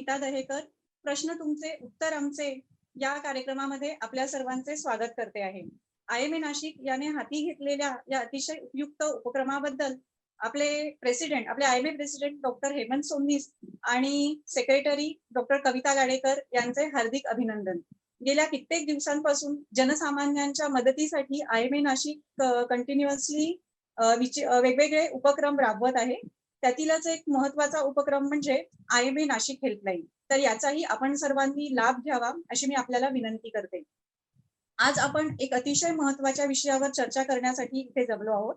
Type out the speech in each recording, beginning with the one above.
स्मिता दहेकर. प्रश्न तुमचे उत्तर आमचे या कार्यक्रमामध्ये आपल्या सर्वांचे स्वागत करते आहे. IMA नाशिक याने हाती घेतलेल्या या अतिशय उपयुक्त उपक्रमाबद्दल आपले IMA प्रेसिडेंट डॉक्टर हेमंत सोमनीस आणि सेक्रेटरी डॉक्टर कविता गाडेकर यांचे हार्दिक अभिनंदन. गेल्या कित्येक दिवसांपासून जनसामान्यांच्या मदतीसाठी IMA नाशिक कंटिन्युअसली वेगवेगळे उपक्रम राबवत आहे. त्यातीलच एक महत्वाचा उपक्रम म्हणजे IMA नाशिक हेल्पलाईन. तर याचाही आपण सर्वांनी लाभ घ्यावा अशी मी आपल्याला विनंती करते. आज आपण एक अतिशय महत्वाच्या विषयावर चर्चा करण्यासाठी इथे जमलो आहोत.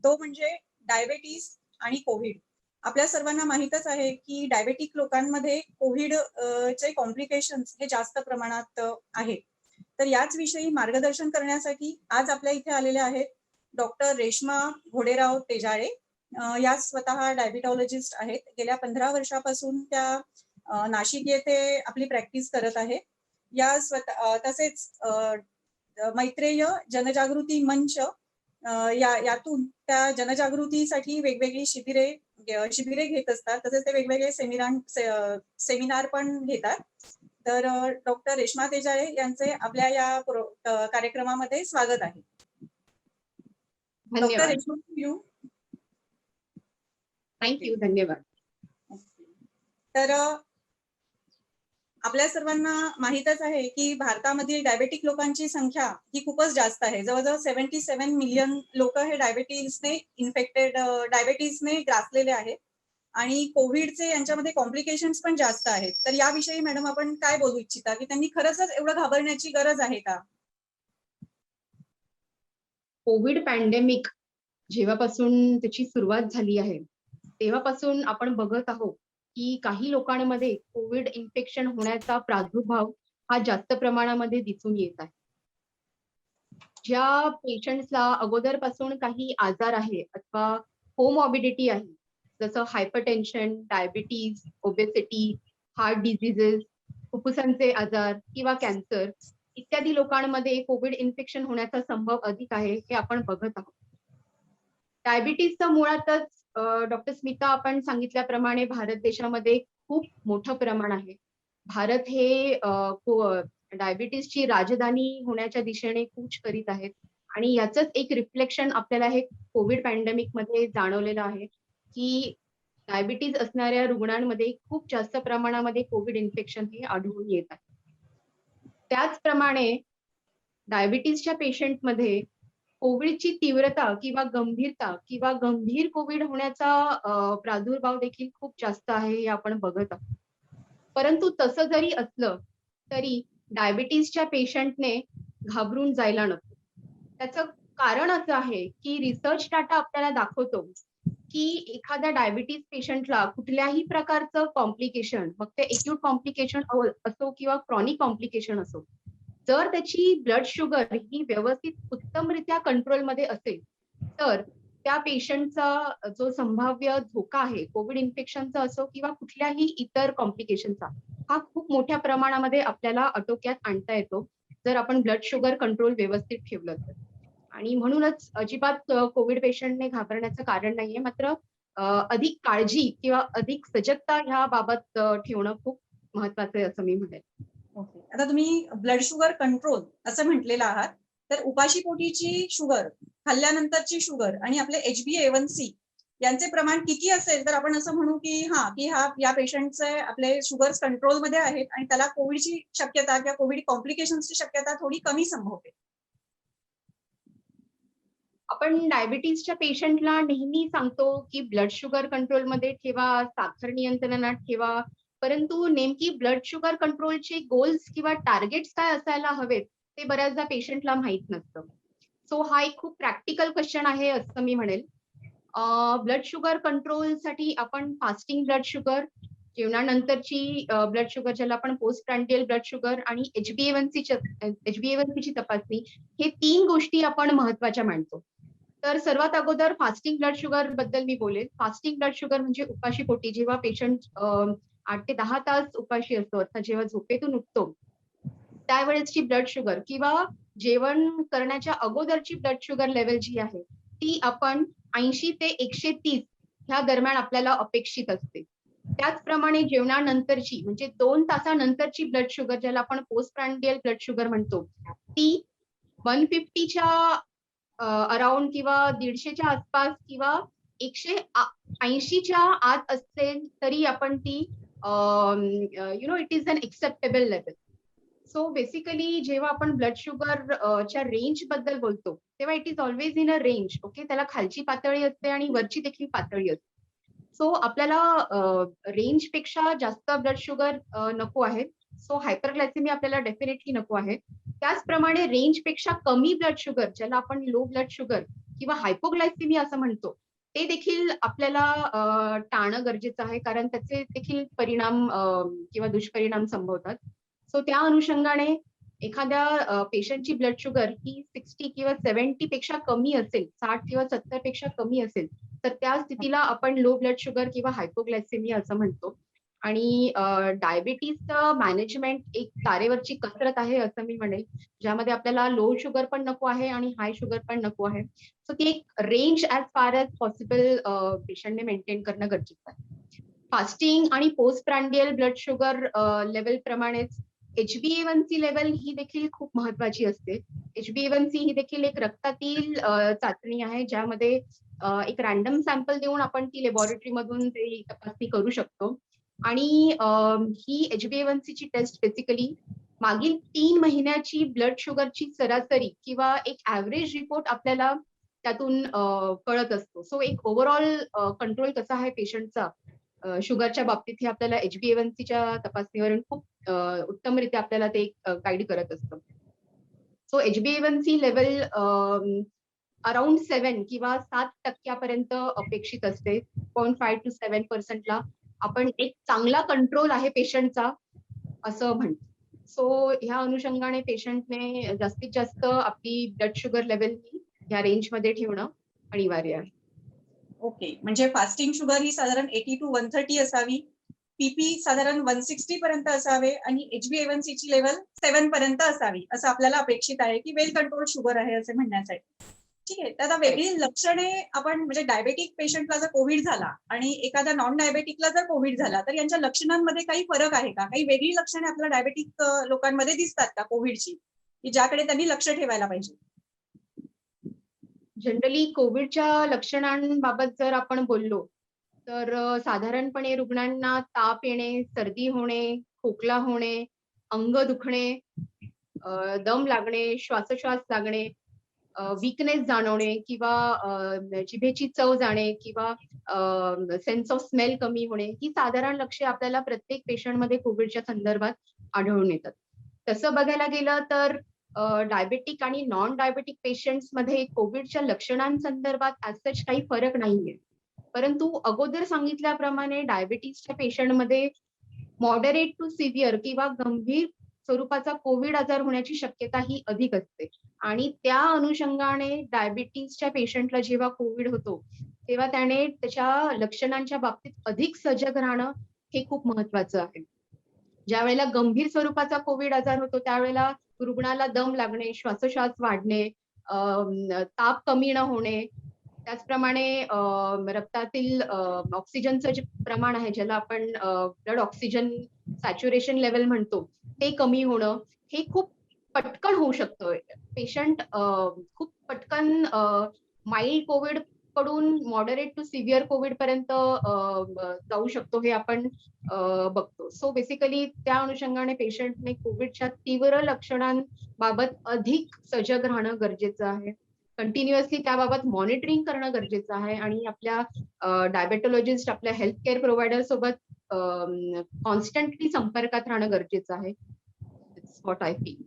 तो म्हणजे डायबेटीस आणि कोविड. आपल्या सर्वांना माहीतच आहे की डायबेटिक लोकांमध्ये कोविड चे कॉम्प्लिकेशन्स हे जास्त प्रमाणात आहेत. तर याच विषयी मार्गदर्शन करण्यासाठी आज आपल्या इथे आलेले आहेत डॉक्टर रेश्मा घोडेराव तेजाळे. या स्वतः डायबिटॉलॉजिस्ट आहेत. गेल्या 15 वर्षापासून त्या नाशिक येथे आपली प्रॅक्टिस करत आहे. या तसेच मैत्रेय जनजागृती मंच यातून त्या जनजागृतीसाठी वेगवेगळी शिबिरे घेत असतात. तसेच ते वेगवेगळे सेमिनार पण घेतात. तर डॉक्टर रेश्मा तेजाळे यांचे आपल्या या कार्यक्रमामध्ये स्वागत आहे. डॉक्टर रेश्मा, थँक्यू, धन्यवाद. तर आपल्या सर्वांना माहीतच आहे की भारतामधील डायबेटिक लोकांची संख्या ही खूपच जास्त आहे. जवळजवळ 77 मिलियन लोक हे डायबेटीसने ग्रासलेले आहेत आणि कोविडचे यांच्यामध्ये कॉम्प्लिकेशन्स पण जास्त आहेत. तर याविषयी मॅडम आपण काय बोलू इच्छिता की त्यांनी खरंच एवढं घाबरण्याची गरज आहे का? कोविड पॅन्डेमिक जेव्हापासून त्याची सुरुवात झाली आहे तेव्हापासून आपण बघत आहोत की काही लोकांमध्ये कोविड इन्फेक्शन होण्याचा प्रादुर्भाव हा जास्त प्रमाणामध्ये दिसून येत आहे. ज्या पेशंट्सला अगोदरपासून काही आजार आहे अथवा कोमॉर्बिडिटी आहे, जसं hypertension, diabetes, obesity, heart diseases, फुफ्फुसांचे आजार किंवा कॅन्सर इत्यादी लोकांमध्ये कोविड इन्फेक्शन होण्याचा संभव अधिक आहे हे आपण बघत आहोत. डायबिटीजचा मुळातच डॉक्टर स्मिता आपण सांगितल्याप्रमाणे भारत देशामध्ये खूप मोठं प्रमाण आहे. भारत हे डायबिटीजची राजधानी होण्याच्या दिशेने कूच करीत आहेत आणि याचंच एक रिफ्लेक्शन आपल्याला हे कोविड पॅन्डेमिक मध्ये जाणवलेलं आहे की डायबिटीज असणाऱ्या रुग्णांमध्ये खूप जास्त प्रमाणामध्ये कोविड इन्फेक्शन हे आढळून येत आहे. त्याचप्रमाणे डायबिटीजच्या पेशंटमध्ये कोविडची तीव्रता किंवा गंभीरता किंवा गंभीर कोविड होण्याचा प्रादुर्भाव देखील खूप जास्त आहे हे आपण बघत आहोत. परंतु तसं जरी असलं तरी डायबिटीजच्या पेशंटने घाबरून जायला नको. त्याचं कारण असं आहे की रिसर्च डाटा आपल्याला दाखवतो की एखाद्या डायबिटीज पेशंटला कुठल्याही प्रकारचं कॉम्प्लिकेशन, मग ते एक्यूट कॉम्प्लिकेशन असो किंवा क्रॉनिक कॉम्प्लिकेशन असो, जर त्याची ब्लड शुगर ही व्यवस्थित उत्तमरित्या कंट्रोलमध्ये असेल तर त्या पेशंटचा जो संभाव्य धोका आहे कोविड इन्फेक्शनचा असो किंवा कुठल्याही इतर कॉम्प्लिकेशनचा हा खूप मोठ्या प्रमाणामध्ये आपल्याला आटोक्यात आणता येतो जर आपण ब्लड शुगर कंट्रोल व्यवस्थित ठेवलं तर. आणि म्हणूनच अजिबात कोविड पेशंटने घाबरण्याचं कारण नाहीये. मात्र अधिक काळजी किंवा अधिक सजगता ह्या बाबत ठेवणं खूप महत्वाचं आहे असं मी म्हणेन. ओके, आता तुम्ही ब्लड शुगर कंट्रोल असं म्हटलेलं आहात, तर उपाशीपोटीची शुगर, खाल्ल्यानंतरची शुगर आणि आपले HbA1c यांचे प्रमाण किती असेल तर आपण असं म्हणू की या पेशंटचे आपले शुगर कंट्रोलमध्ये आहेत आणि त्याला कोविडची शक्यता किंवा कोविड कॉम्प्लिकेशन्सची शक्यता थोडी कमी संभवते? आपण डायबिटीजच्या पेशंटला नेहमी सांगतो की ब्लड शुगर कंट्रोलमध्ये ठेवा, साखर नियंत्रणात ठेवा, परंतु नेमकी ब्लड शुगर कंट्रोलचे गोल्स किंवा टार्गेट्स काय असायला हवेत ते बऱ्याचदा पेशंटला माहित नसतं. सो हा एक खूप प्रॅक्टिकल क्वेश्चन आहे असं मी म्हणेल. ब्लड शुगर कंट्रोलसाठी आपण फास्टिंग ब्लड शुगर, जेवणानंतरची ब्लड शुगर ज्याला आपण पोस्ट प्रँडियल ब्लड शुगर आणि HbA1c ची तपासणी हे 3 गोष्टी आपण महत्वाच्या मानतो. तर सर्वात अगोदर फास्टिंग ब्लड शुगर बद्दल मी बोलेल. फास्टिंग ब्लड शुगर म्हणजे उपाशी पोटी जेव्हा पेशंट 8 ते 10 तास उपाशी असतो अर्थात जेव्हा झोपेतून उठतो त्यावेळेसची ब्लड शुगर किंवा जेवण करण्याच्या अगोदरची ब्लड शुगर लेवल जी आहे ती आपण 80 ते 130 ह्या दरम्यान आपल्याला अपेक्षित असते. त्याचप्रमाणे जेवणानंतरची म्हणजे 2 तासानंतरची ब्लड शुगर, ज्याला आपण पोस्ट प्रांडियल ब्लड शुगर म्हणतो, ती 150च्या अराउंड किंवा 150च्या आसपास किंवा 180च्या आत असेल तरी आपण ती it is unacceptable level. So basically जेव्हा आपण ब्लड शुगर च्या रेंज बद्दल बोलतो तेव्हा it is always in a range. Okay, त्याला खालची पातळी असते आणि वरची देखील पातळी असते. सो आपल्याला रेंज पेक्षा जास्त ब्लड शुगर नको आहे. सो हायपरग्लायसेमी आपल्याला डेफिनेटली नको आहे. त्याचप्रमाणे रेंज पेक्षा कमी ब्लड शुगर, ज्याला आपण लो ब्लड शुगर किंवा हायपोग्लायसेमी असं म्हणतो, ते देखील आपल्याला टाळणं गरजेचं आहे, कारण त्याचे देखील परिणाम किंवा दुष्परिणाम संभवतात. सो त्या अनुषंगाने एखाद्या पेशंटची ब्लड शुगर ही 60 किंवा 70 पेक्षा कमी असेल, 60 किंवा 70 पेक्षा कमी असेल, तर त्या स्थितीला आपण लो ब्लड शुगर किंवा हायपोग्लायसेमिया असं म्हणतो. आणि डायबिटीजचं मॅनेजमेंट एक तारेवरची कसरत आहे असं मी म्हणेल, ज्यामध्ये आपल्याला लो शुगर पण नको आहे आणि हाय शुगर पण नको आहे. सो ती एक range as far as possible पेशंटने मेंटेन करणं गरजेचं आहे. फास्टिंग आणि post prandial blood sugar level प्रमाणेच HbA1c लेवल ही देखील खूप महत्वाची असते. HbA1c ही देखील एक रक्तातील चाचणी आहे, ज्यामध्ये एक रॅन्डम सॅम्पल देऊन आपण ती लॅबोरेटरी मधून ते तपासणी करू शकतो. आणि ही HbA1c ची टेस्ट बेसिकली मागील 3 महिन्याची ब्लड शुगरची सरासरी किंवा एक ऍव्हरेज रिपोर्ट आपल्याला त्यातून कळत असतो. सो एक ओव्हरऑल कंट्रोल कसा आहे पेशंटचा शुगरच्या बाबतीत हे आपल्याला HbA1c च्या तपासणीवरून खूप उत्तमरित्या आपल्याला ते गाईड करत असतं. सो HbA1c लेवल अराउंड 7 किंवा 7% अपेक्षित असते. 0.5 to 7% आपण एक चांगला कंट्रोल आहे पेशंटचा असं म्हणतो. सो ह्या अनुषंगाने पेशंटने जास्तीत जास्त आपली ब्लड शुगर लेवल ह्या रेंजमध्ये ठेवणं अनिवार्य आहे. ओके, म्हणजे फास्टिंग शुगर ही साधारण 80 to 130 असावी, पीपी साधारण 160 पर्यंत असावे आणि HbA1c ची लेवल 7 पर्यंत असावी असं आपल्याला अपेक्षित आहे की वेल कंट्रोल शुगर आहे असे म्हणण्यासाठी. ठीक आहे, तर आता वेगळी लक्षणे आपण म्हणजे डायबेटिक पेशंटला जर कोविड झाला आणि एखाद्या नॉन डायबेटिकला जर कोविड झाला तर यांच्या लक्षणांमध्ये काही फरक आहे का? काही वेगळी लक्षणे आपल्याला डायबेटिक लोकांमध्ये दिसतात का कोविडची, की ज्याकडे त्यांनी लक्ष ठेवायला पाहिजे? जनरली कोविडच्या लक्षणांबाबत जर आपण बोललो तर साधारणपणे रुग्णांना ताप येणे, सर्दी होणे, खोकला होणे, अंग दुखणे, दम लागणे, श्वासोच्छवास लागणे, वीकनेस जाणवणे किंवा जिभेची चव जाणे किंवा सेन्स ऑफ स्मेल कमी होणे, ही साधारण लक्षणे आपल्याला प्रत्येक पेशंटमध्ये कोविडच्या संदर्भात आढळून येतात. तसं बघायला गेलं तर डायबेटिक आणि नॉन डायबेटिक पेशंट्स मध्ये कोविडच्या लक्षणांसंदर्भात ऍज सच काही फरक नाहीये. परंतु अगोदर सांगितल्याप्रमाणे डायबिटीसच्या पेशंटमध्ये मॉडरेट टू सिव्हिअर किंवा गंभीर स्वरूपाचा कोविड आजार होण्याची शक्यता ही अधिक असते. आणि त्या अनुषंगाने डायबिटीसच्या पेशंटला जेव्हा कोविड होतो तेव्हा त्याने त्याच्या लक्षणांच्या बाबतीत अधिक सजग राहणं हे खूप महत्वाचं आहे. ज्या वेळेला गंभीर स्वरूपाचा कोविड आजार होतो त्यावेळेला रुग्णाला दम लागणे, श्वासोच्छवास वाढणे, ताप कमी न होणे, त्याचप्रमाणे रक्तातील ऑक्सिजनचं जे प्रमाण आहे, ज्याला आपण ब्लड ऑक्सिजन सॅच्युरेशन लेवल म्हणतो, ते कमी होणं हे खूप पटकन होऊ शकतं. पेशंट खूप पटकन माइल्ड कोविड कडून मॉडरेट टू सिव्हिअर कोविड पर्यंत जाऊ शकतो हे आपण बघतो. सो बेसिकली त्या अनुषंगाने पेशंटने कोविडच्या तीव्र लक्षणांबाबत अधिक सजग राहणं गरजेचं आहे. कंटिन्युअसली त्याबाबत मॉनिटरिंग करणं गरजेचं आहे आणि आपल्या डायबेटोलॉजिस्ट, आपल्या हेल्थ केअर प्रोव्हायडर सोबत कॉन्स्टंटली संपर्कात राहणं गरजेचं आहे. It's what I feel.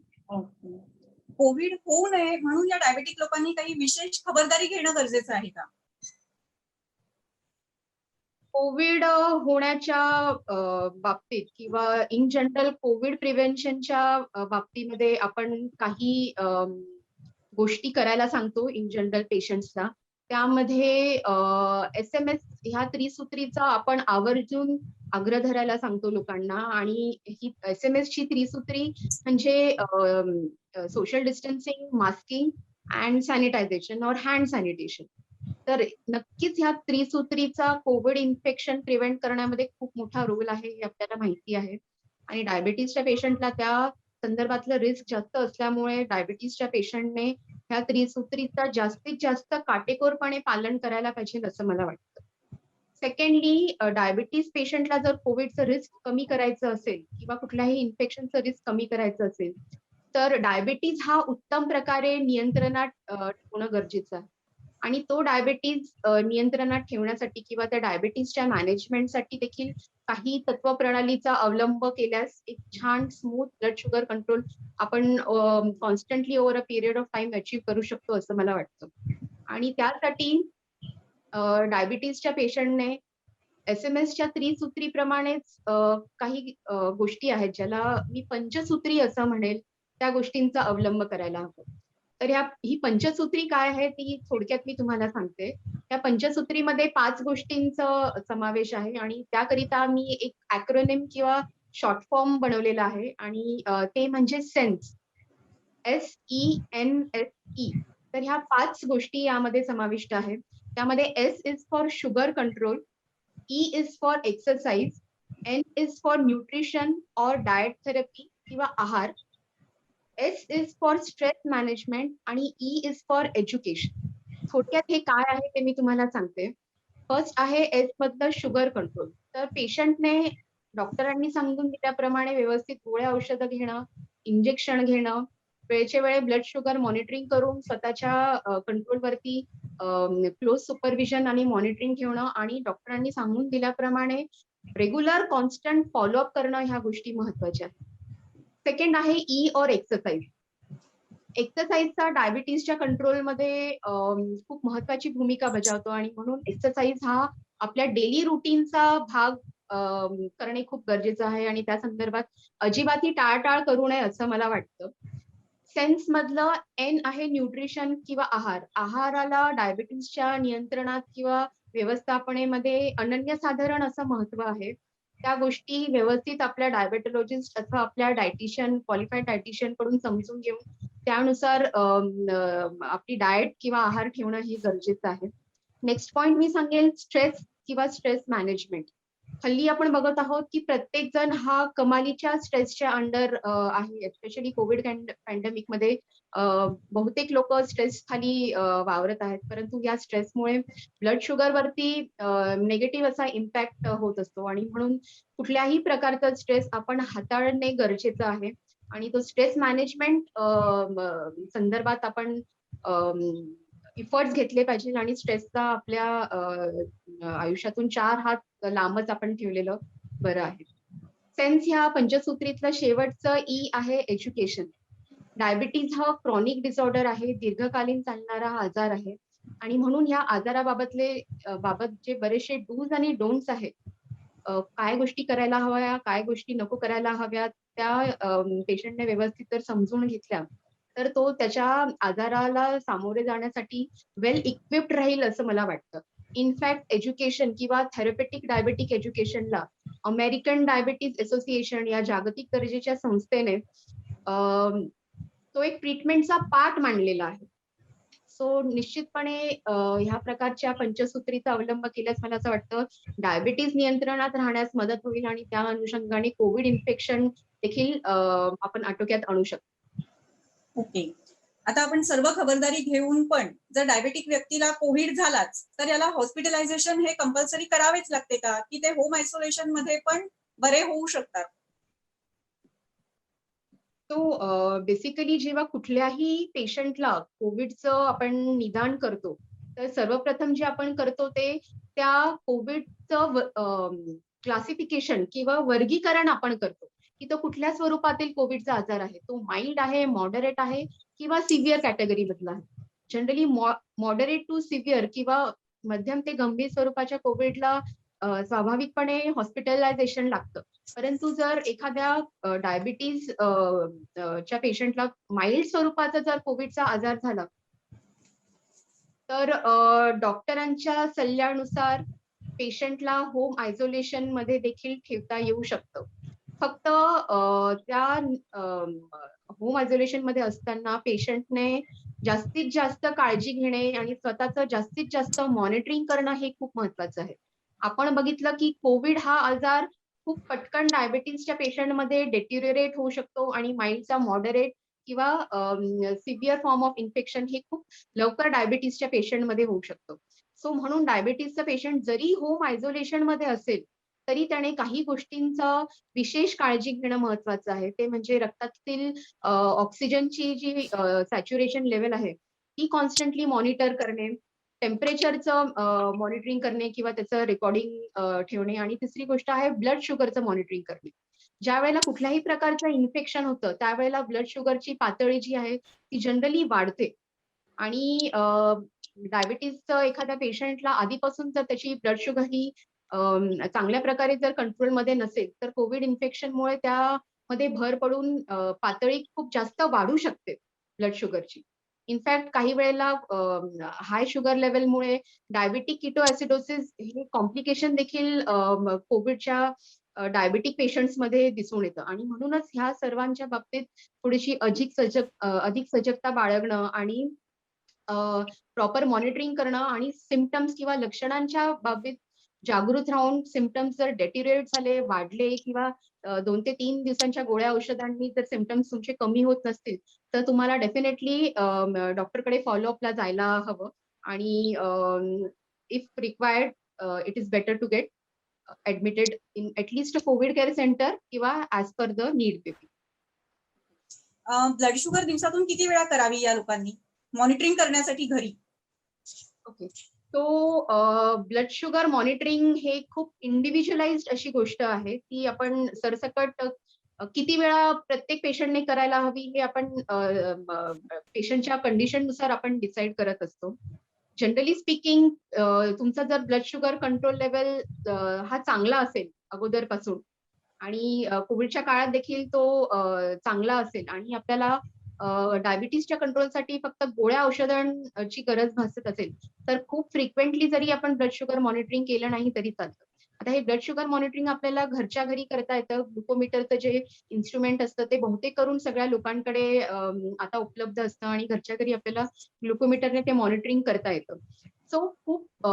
Covid होऊ नये म्हणून या डायबेटिक लोकांनी काही विशेष खबरदारी घेणं गरजेचं आहे का? कोविड होण्याच्या बाबतीत किंवा इन जनरल कोविड प्रिव्हेन्शनच्या बाबतीमध्ये आपण काही गोष्टी करायला सांगतो इन जनरल पेशंट्सला. त्यामध्ये SMS ह्या त्रिसूत्रीचा आपण आवर्जून आग्रह धरायला सांगतो लोकांना. आणि ही SMS ची त्रिसूत्री म्हणजे social distancing, masking and sanitisation और हँड सॅनिटेशन. तर नक्कीच ह्या त्रिसूत्रीचा कोविड इन्फेक्शन प्रिव्हेंट करण्यामध्ये खूप मोठा रोल आहे हे आपल्याला माहिती आहे. आणि डायबिटीजच्या पेशंटला त्या संदर्भातलं रिस्क जास्त असल्यामुळे डायबिटीजच्या पेशंटने ह्या त्रिसूत्रीचा जास्तीत जास्त काटेकोरपणे पालन करायला पाहिजे असं मला वाटतं. सेकंडली, डायबिटीज पेशंटला जर कोविडचं रिस्क कमी करायचं असेल किंवा कुठल्याही इन्फेक्शनचं रिस्क कमी करायचं असेल, तर डायबिटीज हा उत्तम प्रकारे नियंत्रणात ठेवणं गरजेचं आहे. आणि तो डायबिटीज नियंत्रणात ठेवण्यासाठी किंवा त्या डायबिटीजच्या मॅनेजमेंटसाठी देखील काही तत्वप्रणालीचा अवलंब केल्यास एक छान स्मूथ ब्लड शुगर कंट्रोल आपण constantly over a period of time achieve करू शकतो असं मला वाटतं. आणि त्यासाठी डायबिटीजच्या पेशंटने एस-एम-एसच्या त्रिसूत्रीप्रमाणेच काही गोष्टी आहेत ज्याला मी पंचसूत्री असं म्हणेल, त्या गोष्टींचा अवलंब करायला हवा. तर ही पंचसूत्री काय आहे ती थोडक्यात मी तुम्हाला सांगते. या पंचसूत्रीमध्ये 5 गोष्टींचा समावेश आहे आणि त्याकरिता मी एक अॅक्रोनिम किंवा शॉर्ट फॉर्म बनवलेला आहे आणि ते म्हणजे सेन्स. SENSE. तर ह्या 5 गोष्टी यामध्ये समाविष्ट आहेत. त्यामध्ये S is for sugar control, E is for exercise, N is for nutrition और डाएट थेरपी किंवा आहार, S is for stress management आणि E इज फॉर एज्युकेशन. थोडक्यात हे काय आहे ते मी तुम्हाला सांगते. फर्स्ट आहे एस मधलं शुगर कंट्रोल. तर पेशंटने डॉक्टरांनी सांगून दिल्याप्रमाणे व्यवस्थित गोळ्या औषधं घेणं, इंजेक्शन घेणं, वेळच्या वेळी ब्लड शुगर मॉनिटरिंग करून स्वतःच्या कंट्रोलवरती क्लोज सुपरविजन आणि मॉनिटरिंग ठेवणं आणि डॉक्टरांनी सांगून दिल्याप्रमाणे रेग्युलर कॉन्स्टंट फॉलोअप करणं ह्या गोष्टी महत्वाच्या आहेत. सेकंड आहे ई और एक्सरसाइज. एक्सरसाइजचा डायबिटीजच्या कंट्रोलमध्ये खूप महत्वाची भूमिका बजावतो आणि म्हणून एक्सरसाइज हा आपल्या डेली रुटीनचा भाग करणे खूप गरजेचं आहे आणि त्या संदर्भात अजिबातही टाळाटाळ करू नये असं मला वाटतं. सेन्स मधलं एन आहे न्यूट्रिशन किंवा आहार. आहाराला डायबिटीजच्या नियंत्रणात किंवा व्यवस्थापनेमध्ये अनन्यसाधारण असं महत्व आहे. त्या गोष्टी व्यवस्थित आपल्या डायबेटॉलॉजिस्ट अथवा आपल्या डायटिशियन, क्वालिफाईड डायटिशियन कडून समजून घेऊन त्यानुसार आपली डाएट किंवा आहार ठेवणं हे गरजेचं आहे. नेक्स्ट पॉइंट मी सांगेल स्ट्रेस किंवा स्ट्रेस मॅनेजमेंट. हल्ली आपण बघत आहोत की प्रत्येक जण हा कमालीच्या स्ट्रेसच्या अंडर आहे. एस्पेशली कोविड पॅन्डेमिक मध्ये बहुतेक लोक स्ट्रेस खाली वावरत आहेत. परंतु या स्ट्रेसमुळे ब्लड शुगर वरती निगेटिव्ह असा इम्पॅक्ट होत असतो आणि म्हणून कुठल्याही प्रकारचा स्ट्रेस आपण हाताळणे गरजेचं आहे. आणि तो स्ट्रेस मॅनेजमेंट संदर्भात आपण इफर्ट्स घेतले पाहिजे आणि स्ट्रेसचा आपल्या आयुष्यातून 4 हात लांबच आपण ठेवलेलं बरं आहे. सेन्स ह्या पंचसूत्रीतलं शेवटचं ई आहे एज्युकेशन. डायबिटीज हा क्रॉनिक डिसऑर्डर आहे, दीर्घकालीन चालणारा हा आजार आहे आणि म्हणून ह्या बाबत जे बरेचसे डूज आणि डोंट्स आहेत, काय गोष्टी करायला हव्या, काय गोष्टी नको करायला हव्यात, त्या पेशंटने व्यवस्थित जर समजून घेतल्या तर तो त्याच्या आजाराला सामोरे जाण्यासाठी वेल इक्विप्ड राहील असं मला वाटतं. इनफॅक्ट एज्युकेशन किंवा थेरपेटिक डायबेटिक एज्युकेशनला अमेरिकन डायबिटीज असोसिएशन या जागतिक दर्जाच्या संस्थेने तो एक ट्रीटमेंटचा पार्ट मानलेला आहे. सो निश्चितपणे ह्या प्रकारच्या पंचसूत्रीचा अवलंब केल्यास मला असं वाटतं डायबिटीज नियंत्रणात राहण्यास मदत होईल आणि त्या अनुषंगाने कोविड इन्फेक्शन देखील आपण आटोक्यात आणू शकतो. ओके. आता आपण सर्व खबरदारी घेऊन पण जर डायबेटिक व्यक्तीला कोविड झालाच तर याला हॉस्पिटलायझेशन हे कंपल्सरी करावेच लागते का, की ते होम आयसोलेशन मध्ये पण बरे होऊ शकतात? तो बेसिकली जेव्हा कुठल्याही पेशंटला कोविडचं आपण निदान करतो, तर सर्वप्रथम जे आपण करतो ते त्या कोविडचं क्लासिफिकेशन किंवा वर्गीकरण आपण करतो, की तो कुठल्या स्वरूपातील कोविडचा आजार आहे. तो माइल्ड आहे, मॉडरेट आहे किंवा सिव्हिअर कॅटेगरी मधला आहे. जनरली मॉडरेट टू सिव्हिअर किंवा मध्यम ते गंभीर स्वरूपाच्या कोविडला स्वाभाविकपणे हॉस्पिटलायझेशन लागतं. परंतु जर एखाद्या डायबिटीज च्या पेशंटला माइल्ड स्वरूपाचा जर कोविडचा आजार झाला तर डॉक्टरांच्या सल्ल्यानुसार पेशंटला होम आयसोलेशन मध्ये देखील ठेवता येऊ शकतं. फक्त त्या होम आयसोलेशन मध्ये असताना पेशंटने जास्तीत जास्त काळजी घेणे आणि स्वतःचं जास्तीत जास्त मॉनिटरिंग करणं हे खूप महत्वाचं आहे. आपण बघितलं की कोविड हा आजार खूप पटकन डायबिटीजच्या पेशंटमध्ये डेट्युरेट होऊ शकतो आणि माइल्डचा मॉडरेट किंवा सिव्हिअर फॉर्म ऑफ इन्फेक्शन हे खूप लवकर डायबिटीजच्या पेशंटमध्ये होऊ शकतो. सो म्हणून डायबिटीजचा पेशंट जरी होम आयसोलेशन मध्ये असेल, तरी त्याने काही गोष्टींचं विशेष काळजी घेणं महत्वाचं आहे. ते म्हणजे रक्तातील ऑक्सिजनची जी सॅच्युरेशन लेव्हल आहे, ती कॉन्स्टंटली मॉनिटर करणे, टेम्परेचरचं मॉनिटरिंग करणे किंवा त्याचं रेकॉर्डिंग ठेवणे आणि तिसरी गोष्ट आहे ब्लड शुगरचं मॉनिटरिंग करणे. ज्यावेळेला कुठल्याही प्रकारचं इन्फेक्शन होतं, त्यावेळेला ब्लड शुगरची पातळी जी आहे, ती जनरली वाढते आणि डायबिटीजचं एखाद्या पेशंटला आधीपासून जर त्याची ब्लड शुगर ही चांगल्या प्रकारे जर कंट्रोलमध्ये नसेल, तर कोविड इन्फेक्शनमुळे त्यामध्ये भर पडून पातळी खूप जास्त वाढू शकते ब्लड शुगरची. इनफॅक्ट काही वेळेला हाय शुगर लेव्हलमुळे डायबिटिक कीटोएसिडोसिस हे कॉम्प्लिकेशन देखील कोविडच्या डायबिटिक पेशंट्समध्ये दिसून येतं आणि म्हणूनच ह्या सर्वांच्या बाबतीत थोडीशी अधिक सजगता बाळगणं आणि प्रॉपर मॉनिटरिंग करणं आणि सिम्प्टम्स किंवा लक्षणांच्या बाबतीत जागृत राहून सिम्प्टम्स जर डेटिरिएट झाले, वाढले किंवा 2 ते 3 दिवसांच्या गोळ्या औषधांनी जर सिम्प्टम्स तुमचे कमी होत नसतील, तर तुम्हाला डेफिनेटली डॉक्टरकडे फॉलोअपला जायला हवं आणि if required it is better to get admitted in at least a Covid care centre किंवा as per the need basis. Blood sugar दिवसातून किती वेळा करावी या लोकांनी मॉनिटरिंग करण्यासाठी घरी? ओके. तो ब्लड शुगर मॉनिटरिंग हे खूप इंडिव्हिज्युअलाइज्ड अशी गोष्ट आहे. ती आपण सरसकट किती वेळा प्रत्येक पेशंटने करायला हवी हे आपण पेशंटच्या कंडिशननुसार आपण डिसाईड करत असतो. जनरली स्पीकिंग तुमचा जर ब्लड शुगर कंट्रोल लेव्हल हा चांगला असेल अगोदरपासून आणि कोविडच्या काळात देखील तो चांगला असेल आणि आपल्याला डायबिटीजच्या कंट्रोलसाठी फक्त गोळ्या औषधांची गरज भासत असेल, तर खूप फ्रिक्वेंटली जरी आपण ब्लड शुगर मॉनिटरिंग केलं नाही तरी चालतं. आता हे ब्लड शुगर मॉनिटरिंग आपल्याला घरच्या घरी करता येतं. ग्लुकोमीटरचं जे इन्स्ट्रुमेंट असतं ते बहुतेक करून सगळ्या लोकांकडे आता उपलब्ध असतं आणि घरच्या घरी आपल्याला ग्लुकोमीटरने ते मॉनिटरिंग करता येतं. सो खूप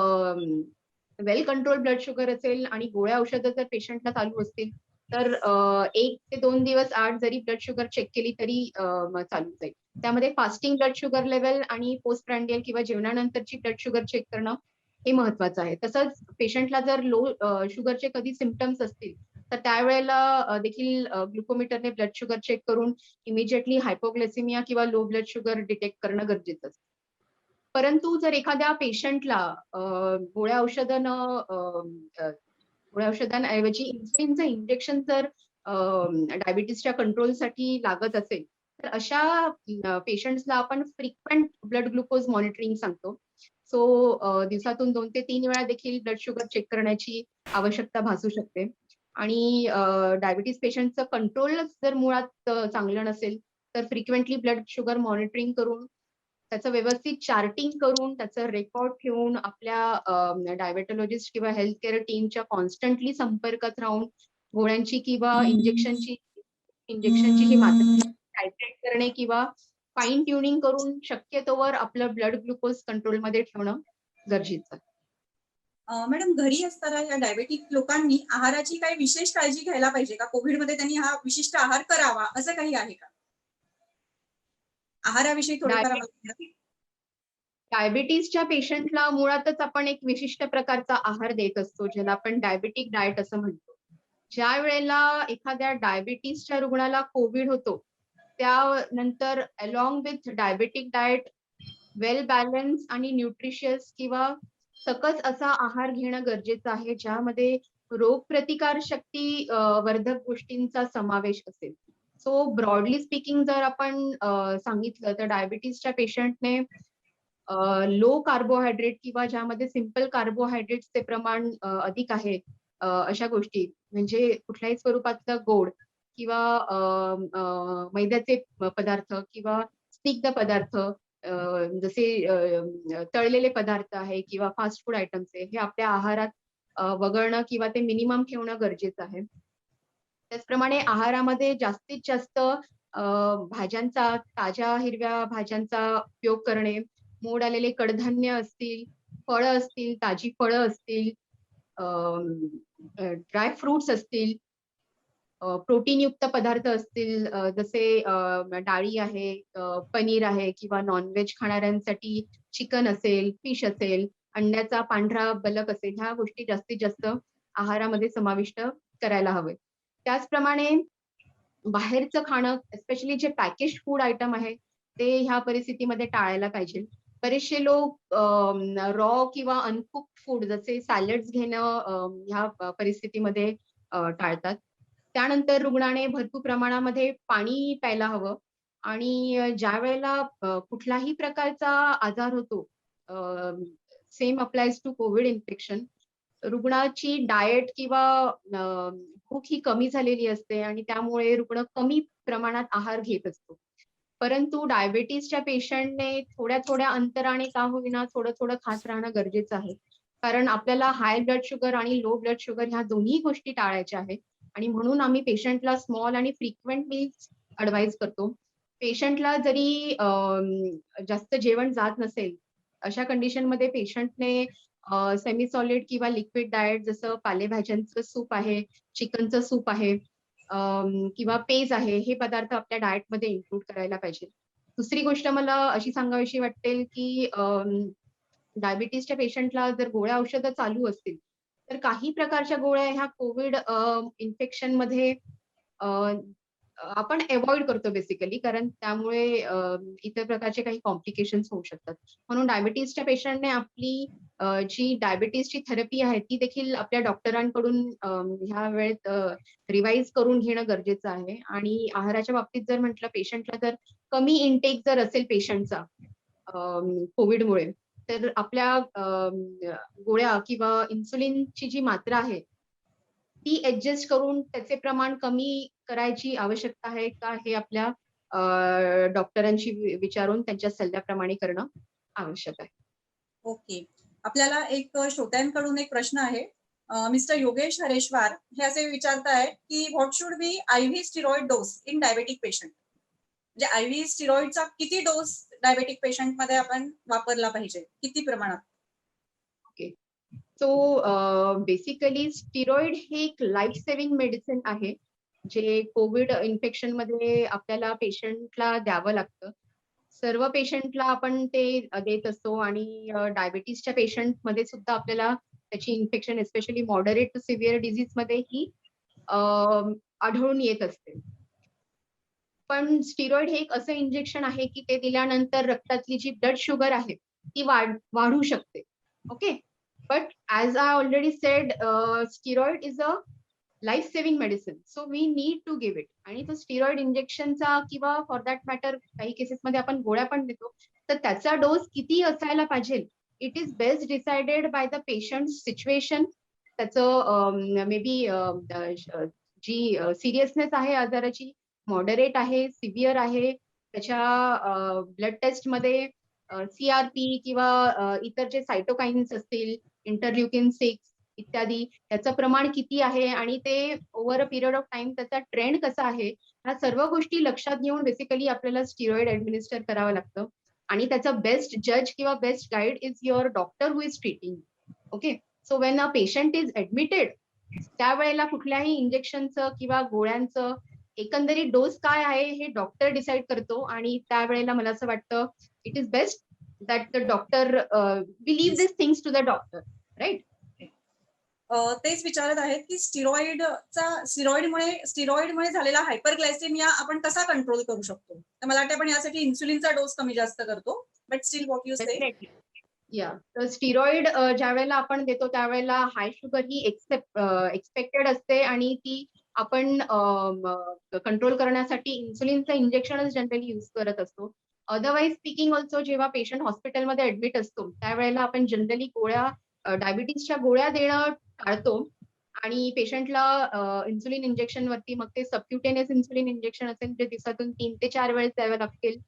वेल कंट्रोल ब्लड शुगर असेल आणि गोळ्या औषधं जर पेशंटला चालू असतील, तर 1 ते 2 दिवस आड जरी ब्लड शुगर चेक केली तरी चालून जाईल. त्यामध्ये फास्टिंग ब्लड शुगर लेव्हल आणि पोस्ट प्रँडियल किंवा जेवणानंतरची ब्लड शुगर चेक करणं हे महत्वाचं आहे. तसंच पेशंटला जर लो शुगरचे कधी सिम्प्टम्स असतील, तर त्यावेळेला देखील ग्लुकोमीटरने ब्लड शुगर चेक करून इमिजिएटली हायपोग्लायसेमिया किंवा लो ब्लड शुगर डिटेक्ट करणं गरजेचं असतं. परंतु जर एखाद्या पेशंटला गोळ्या औषधं गोळ्या औषधांऐवजी इन्सुलिनचं इंजेक्शन जर डायबिटीजच्या कंट्रोलसाठी लागत असेल, तर अशा पेशंट्सला आपण फ्रिक्वेंट ब्लड ग्लुकोज मॉनिटरिंग सांगतो. सो दिवसातून 2 ते 3 वेळा देखील ब्लड शुगर चेक करण्याची आवश्यकता भासू शकते. आणि डायबिटीज पेशंटचं कंट्रोलच जर मुळात चांगलं नसेल, तर फ्रिक्वेंटली ब्लड शुगर मॉनिटरिंग करून त्याचं व्यवस्थित चार्टिंग करून त्याचं रेकॉर्ड ठेवून आपल्या डायबेटॉलॉजिस्ट किंवा हेल्थ केअर टीमच्या कॉन्स्टंटली संपर्कात राहून गोळ्यांची किंवा इंजेक्शनची जी मात्रा टायट्रेट करणे किंवा फाईन ट्युनिंग करून शक्यतोवर आपलं ब्लड ग्लुकोज कंट्रोलमध्ये ठेवणं गरजेचं आहे. मॅडम, घरी असताना या डायबेटिक लोकांनी आहाराची काही विशेष काळजी घ्यायला पाहिजे का? कोविडमध्ये त्यांनी हा विशिष्ट आहार करावा असं काही आहे का? आहाराविषयी थोडंफार आम्हाला सांगा. डायबिटीजच्या पेशंटला मुळातच आपण एक विशिष्ट प्रकारचा आहार देत असतो, ज्याला आपण डायबिटिक डाएट असं म्हणतो. ज्या वेळेला एखाद्या डायबिटीजच्या रुग्णाला कोविड होतो, त्यानंतर along with diabetic diet well balance आणि न्यूट्रिशियस किंवा सकस असा आहार घेणं गरजेचं आहे, ज्यामध्ये रोगप्रतिकार शक्ती वर्धक गोष्टींचा समावेश असेल. सो ब्रॉडली स्पीकिंग जर आपण सांगितलं तर डायबिटीजच्या पेशंटने लो कार्बोहायड्रेट किंवा ज्यामध्ये सिंपल कार्बोहायड्रेट्सचे प्रमाण अधिक आहे, अशा गोष्टी म्हणजे कुठल्याही स्वरूपातलं गोड किंवा मैद्याचे पदार्थ किंवा स्निग्ध पदार्थ जसे तळलेले पदार्थ आहे किंवा फास्ट फूड आयटम्स आहे, हे आपल्या आहारात वगळणं किंवा ते मिनिमम ठेवणं गरजेचं आहे. त्याचप्रमाणे आहारामध्ये जास्तीत जास्त भाज्यांचा, ताज्या हिरव्या भाज्यांचा उपयोग करणे, मोड आलेले कडधान्य असतील, फळं असतील, ताजी फळं असतील, ड्राय फ्रुट्स असतील, प्रोटीनयुक्त पदार्थ असतील, जसे डाळी आहे, पनीर आहे किंवा नॉन-व्हेज खाणाऱ्यांसाठी चिकन असेल, फिश असेल, अंड्याचा पांढरा बलक असेल, ह्या गोष्टी जास्तीत जास्त आहारामध्ये समाविष्ट करायला हवे. त्याचप्रमाणे बाहेरचं खाणं, स्पेशली जे पॅकेज्ड फूड आयटम आहे, ते ह्या परिस्थितीमध्ये टाळायला पाहिजे. बरेचसे लोक रॉ किंवा अनकुक्ड फूड जसे सॅलड्स घेणं ह्या परिस्थितीमध्ये टाळतात. त्यानंतर रुग्णाने भरपूर प्रमाणामध्ये पाणी प्यायला हवं आणि ज्यावेळेला कुठल्याही प्रकारचा आजार होतो, same applies to COVID infection, रुग्णाची डाएट किंवा भूक ही कमी झालेली असते आणि त्यामुळे रुग्ण कमी प्रमाणात आहार घेत असतो. परंतु डायबिटीजच्या पेशंटने थोड्या-थोड्या अंतराने का होईना थोडं-थोडं खात राहणं गरजेचं आहे. कारण आपल्याला हाय ब्लड शुगर आणि लो ब्लड शुगर ह्या दोन्ही गोष्टी टाळायच्या आहेत आणि म्हणून आम्ही पेशंटला स्मॉल आणि फ्रिक्वेंट मील्स ॲडवाईज करतो. पेशंटला जरी जास्त जेवण जात नसेल, अशा कंडिशनमध्ये पेशंटने सेमी सॉलिड किंवा लिक्विड डाएट जसं पालेभाज्यांचं सूप आहे, चिकनचं सूप आहे, किंवा पेज आहे, हे पदार्थ आपल्या डाएटमध्ये इन्क्लूड करायला पाहिजे. दुसरी गोष्ट मला अशी सांगावीशी वाटेल, की डायबिटीजच्या पेशंटला जर गोळ्या औषधं चालू असतील, तर काही प्रकारच्या गोळ्या ह्या कोविड इन्फेक्शनमध्ये आपण अव्हॉइड करतो बेसिकली कारण त्यामुळे इतर प्रकारचे काही कॉम्प्लिकेशन्स होऊ शकतात. म्हणून डायबिटीजच्या पेशंटने आपली जी डायबिटीजची थेरपी आहे ती देखील आपल्या डॉक्टरांकडून ह्या वेळेत रिवाईज करून घेणं गरजेचं आहे आणि आहाराच्या बाबतीत जर म्हटलं पेशंटला जर कमी इनटेक जर असेल पेशंटचा कोविडमुळे तर आपल्या गोळ्या किंवा इन्सुलिनची जी मात्रा आहे ती ऍडजस्ट करून त्याचे प्रमाण कमी करायची आवश्यकता आहे का हे आपल्या डॉक्टरांशी विचारून त्यांच्या सल्ल्याप्रमाणे करणं आवश्यक आहे. ओके. आपल्याला एक श्रोत्यांकडून एक प्रश्न आहे. मिस्टर योगेश हरेश्वार हे असे विचारताय की what should be ivy steroid dose in diabetic patient? म्हणजे आयव्ही स्टिरॉइडचा किती डोस डायबेटिक पेशंट मध्ये आपण वापरला पाहिजे, किती प्रमाणात? ओके. सो बेसिकली स्टिरॉइड हे एक लाईफ सेव्हिंग मेडिसिन आहे जे कोविड इन्फेक्शन मध्ये आपल्याला पेशंटला द्यावं लागतं. सर्व पेशंटला आपण ते देत असतो आणि डायबिटीजच्या पेशंट मध्ये सुद्धा आपल्याला त्याची infection specially moderate to severe disease मध्ये ही आढळून येत असते. पण स्टिरॉइड हे एक असं इंजेक्शन आहे की ते दिल्यानंतर रक्तातली जी ब्लड शुगर आहे ती वाढू शकते. Okay. But as I already said steroid is a life saving medicine so we need to give it आणि तो स्टिरॉइड इंजेक्शनचा किंवा फॉर दॅट मॅटर काही केसेसमध्ये आपण गोळ्या पण देतो तर त्याचा डोस किती असायला पाहिजे it is best decided by the patient situation त्याचं मे बी जी सिरियसनेस आहे आजाराची मॉडरेट आहे सिव्हिअर आहे त्याच्या ब्लड टेस्ट मध्ये CRP किंवा इतर जे सायटोकाइन्स असतील इंटरल्युकिन 6 इत्यादी त्याचं प्रमाण किती आहे आणि ते over a period of time त्याचा ट्रेंड कसा आहे ह्या सर्व गोष्टी लक्षात घेऊन बेसिकली आपल्याला स्टिरॉइड ऍडमिनिस्टर करावं लागतं आणि त्याचा बेस्ट जज किंवा best guide is your doctor who is treating. Okay. So when a patient is admitted त्यावेळेला कुठल्याही इंजेक्शनचं किंवा गोळ्यांचं एकंदरीत डोस काय आहे हे डॉक्टर डिसाईड करतो आणि त्यावेळेला मला असं वाटतं it is best that the doctor we leave this things to the doctor right. तेच विचारत आहेत की स्टिरॉइडमुळे झालेला हायपरग्लायसेमिया आपण कसा कंट्रोल करू शकतो? तर मला वाटतं आपण यासाठी इन्सुलिनचा डोस कमी जास्त करतो बट स्टील व्हॉट यू से. या तर स्टिरॉइड ज्या वेळेला आपण देतो त्यावेळेला हाय शुगर ही एक्सपेक्टेड असते आणि ती आपण कंट्रोल करण्यासाठी इन्सुलिनचं इंजेक्शनच जनरली युज करत असतो. अदरवाईज स्पीकिंग ऑल्सो जेव्हा पेशंट हॉस्पिटलमध्ये ऍडमिट असतो त्यावेळेला आपण जनरली गोळ्या डायबिटीजच्या गोळ्या देणं टाळतो आणि पेशंटला इन्सुलिन इंजेक्शन वरती मग ते सबक्युटेनियस इन्सुलिन इंजेक्शन असेल जे दिवसातून 3 ते 4 वेळेस द्यावे लागतील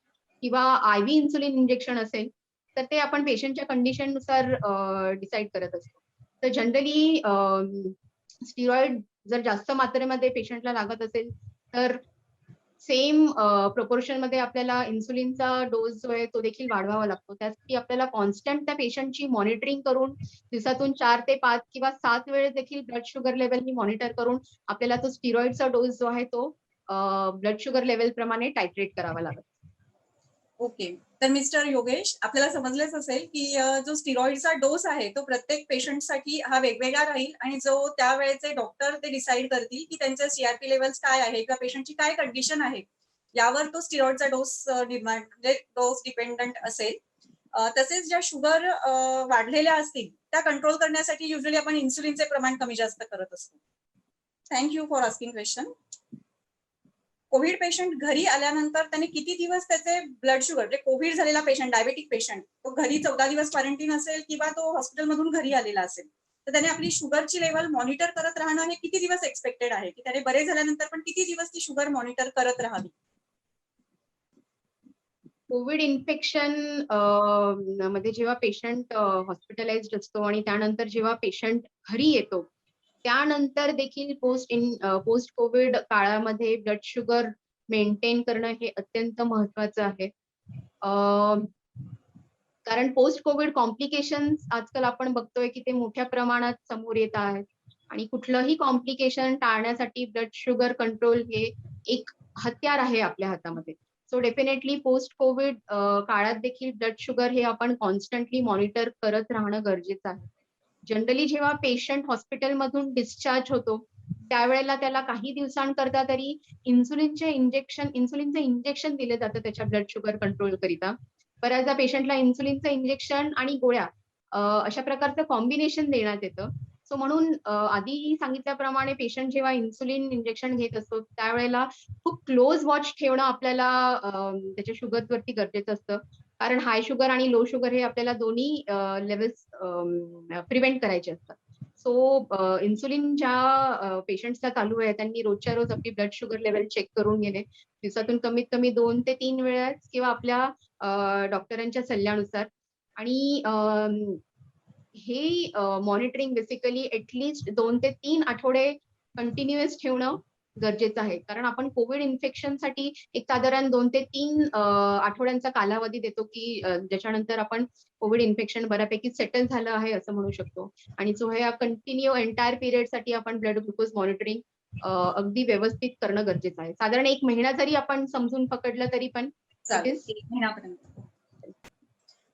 किंवा IV इन्सुलिन इंजेक्शन असेल तर ते आपण पेशंटच्या कंडिशननुसार डिसाईड करत असतो. तर जनरली स्टिरॉइड जर जास्त मात्रेमध्ये पेशंटला लागत असेल तर सेम प्रपोर्शन मध्ये आपल्याला इन्सुलिनचा डोस जो आहे तो देखील वाढवावा लागतो. त्यासाठी आपल्याला कॉन्स्टंट त्या पेशंटची मॉनिटरिंग करून दिवसातून 4 ते 5 किंवा 7 वेळेस देखील ब्लड शुगर लेव्हल मॉनिटर करून आपल्याला तो स्टिरॉइडचा डोस जो आहे तो ब्लड शुगर लेव्हल प्रमाणे टायट्रेट करावा लागतो. ओके. तर मिस्टर योगेश, आपल्याला समजलेच असेल की जो स्टिरॉइडचा डोस आहे तो प्रत्येक पेशंटसाठी हा वेगवेगळा राहील आणि जो त्यावेळेचे डॉक्टर ते डिसाईड करतील की त्यांचे सीआरपी लेवल्स काय आहे किंवा पेशंटची काय कंडिशन आहे यावर तो स्टिरॉइडचा डोस म्हणजे डोस डिपेंडंट असेल. तसेच ज्या शुगर वाढलेल्या असतील त्या कंट्रोल करण्यासाठी युजली आपण इन्सुलिनचे प्रमाण कमी जास्त करत असतो. Thank you for asking question. Covid patient घरी आल्यानंतर त्याने किती दिवस त्याचे ब्लड शुगर, म्हणजे कोविड झालेला पेशंट, डायबेटिक पेशंट, तो घरी 14 दिवस क्वारंटीन असेल किंवा तो हॉस्पिटलमधून घरी आलेला असेल, तर त्याने आपली शुगरची लेवल मॉनिटर करत राहणं हे किती दिवस एक्सपेक्टेड आहे, की त्याने बरे झाल्यानंतर पण किती दिवस ती शुगर मॉनिटर करत राहावी? कोविड इन्फेक्शन मध्ये जेव्हा पेशंट हॉस्पिटलाइज्ड असतो आणि त्यानंतर जेव्हा पेशंट घरी येतो त्यानंतर देखील पोस्ट कोविड काळामध्ये ब्लड शुगर मेंटेन करणं हे अत्यंत महत्वाचं आहे. कारण पोस्ट कोविड कॉम्प्लिकेशन्स आजकाल आपण बघतोय की ते मोठ्या प्रमाणात समोर येत आहेत आणि कुठलंही कॉम्प्लिकेशन टाळण्यासाठी ब्लड शुगर कंट्रोल हे एक हत्यार आहे आपल्या हातामध्ये. सो डेफिनेटली पोस्ट कोविड काळात देखील ब्लड शुगर हे आपण कॉन्स्टंटली मॉनिटर करत राहणं गरजेचं आहे. जनरली जेव्हा पेशंट हॉस्पिटलमधून डिस्चार्ज होतो त्यावेळेला त्याला काही दिवसांकरता तरी इन्सुलिनचं इंजेक्शन दिलं जातं त्याच्या ब्लड शुगर कंट्रोल करिता. बऱ्याचदा पेशंटला इन्सुलिनचं इंजेक्शन आणि गोळ्या अशा प्रकारचं कॉम्बिनेशन देण्यात येतं. सो म्हणून आधी सांगितल्याप्रमाणे पेशंट जेव्हा इन्सुलिन इंजेक्शन घेत असतो त्यावेळेला खूप क्लोज वॉच ठेवणं आपल्याला त्याच्या शुगरवरती गरजेचं असतं. कारण हाय शुगर आणि लो शुगर हे आपल्याला दोन्ही लेवल्स प्रिव्हेंट करायचे असतात. सो इन्सुलिन ज्या पेशंट्सला चालू आहे त्यांनी रोजच्या रोज आपली ब्लड शुगर लेवल चेक करून घेणे. दिवसातून कमीत कमी 2 ते 3 वेळेस किंवा आपल्या डॉक्टरांच्या सल्ल्यानुसार. आणि हे मॉनिटरिंग बेसिकली ऍटलीस्ट 2 ते 3 आठवडे कंटिन्युअस ठेवणं गरजेचं आहे. कारण आपण कोविड इन्फेक्शनसाठी एक साधारण 2 ते 3 आठवड्यांचा कालावधी देतो की ज्याच्यानंतर आपण कोविड इन्फेक्शन बऱ्यापैकी सेटल झालं आहे असं म्हणू शकतो. आणि सो ह्या कंटिन्यू एंटायर पिरियडसाठी आपण ब्लड ग्लुकोज मॉनिटरिंग अगदी व्यवस्थित करणं गरजेचं आहे. साधारण 1 महिना जरी आपण समजून पकडलं तरी पण चालेल, 1 महिन्यापर्यंत.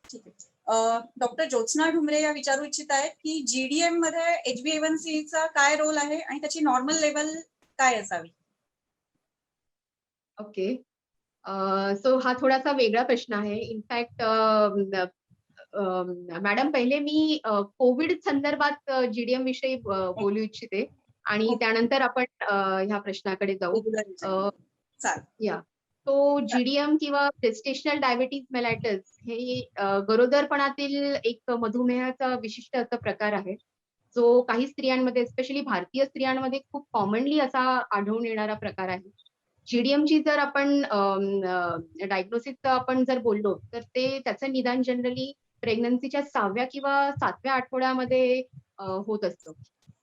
ठीक आहे. डॉक्टर ज्योत्स्ना ढुमरे या विचारू इच्छित आहेत की जीडीएम मध्ये HbA1c चा काय रोल आहे आणि त्याची नॉर्मल लेवल काय असावी? ओके. सो हा थोडासा वेगळा प्रश्न आहे. इनफॅक्ट मॅडम पहिले मी कोविड संदर्भात जीडीएम विषयी बोलू इच्छिते आणि त्यानंतर आपण ह्या प्रश्नाकडे जाऊ. या तो जीडीएम किंवा जेस्टेशनल डायबिटीज मेलाइटस हे गरोदरपणातील एक मधुमेहाचा विशिष्ट असा प्रकार आहे जो काही स्त्रियांमध्ये स्पेशली भारतीय स्त्रियांमध्ये खूप कॉमनली असा आढळून येणारा प्रकार आहे. जीडीएमची जर आपण डायग्नोसिसचं आपण जर बोललो तर ते त्याचं निदान जनरली प्रेग्नन्सीच्या 6व्या किंवा 7व्या आठवड्यामध्ये होत असतं.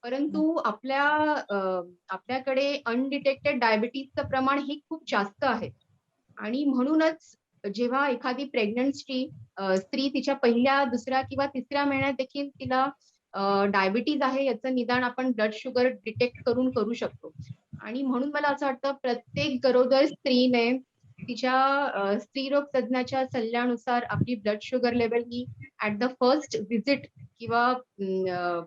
परंतु आपल्याकडे अनडिटेक्टेड डायबिटीजचं प्रमाण हे खूप जास्त आहे आणि म्हणूनच जेव्हा एखादी प्रेग्नंट स्त्री तिच्या पहिल्या, दुसऱ्या किंवा तिसऱ्या महिन्यात देखील तिला डायबिटीज आहे याचं निदान आपण ब्लड शुगर डिटेक्ट करू शकतो. आणि म्हणून मला असं वाटतं प्रत्येक गरोदर स्त्रीने तिच्या स्त्रीरोग तज्ञाच्या सल्ल्यानुसार आपली blood sugar level he at the first visit किंवा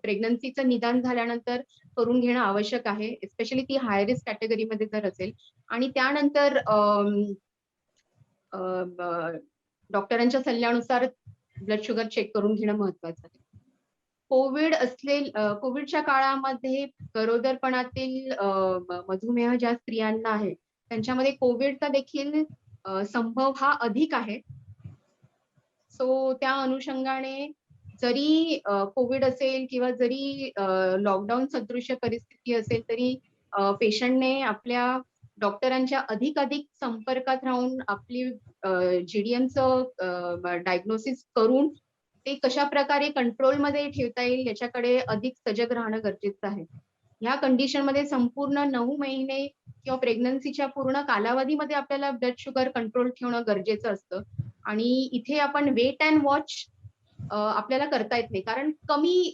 प्रेग्नन्सीचं निदान झाल्यानंतर करून घेणं आवश्यक आहे. स्पेशली ती हाय रिस्क कॅटेगरीमध्ये जर असेल आणि त्यानंतर डॉक्टरांच्या सल्ल्यानुसार ब्लड शुगर चेक करून घेणं महत्वाचं आहे. कोविडच्या काळामध्ये गरोदरपणातील मधुमेह ज्या स्त्रियांना आहे त्यांच्यामध्ये कोविडचा देखील संभव हा अधिक आहे. सो त्या अनुषंगाने जरी कोविड असेल किंवा जरी लॉकडाऊन सदृश्य परिस्थिती असेल तरी पेशंटने आपल्या डॉक्टरांच्या अधिक संपर्कात राहून आपली जीडीएमचं डायग्नोसिस करून ते कशा प्रकारे कंट्रोलमध्ये ठेवता येईल याच्याकडे अधिक सजग राहणं गरजेचं आहे. ह्या कंडिशन मध्ये संपूर्ण 9 महिने किंवा प्रेग्नन्सीच्या पूर्ण कालावधीमध्ये आपल्याला ब्लड शुगर कंट्रोल ठेवणं गरजेचं असतं. आणि इथे आपण वेट अँड वॉच आपल्याला करता येत नाही, कारण कमी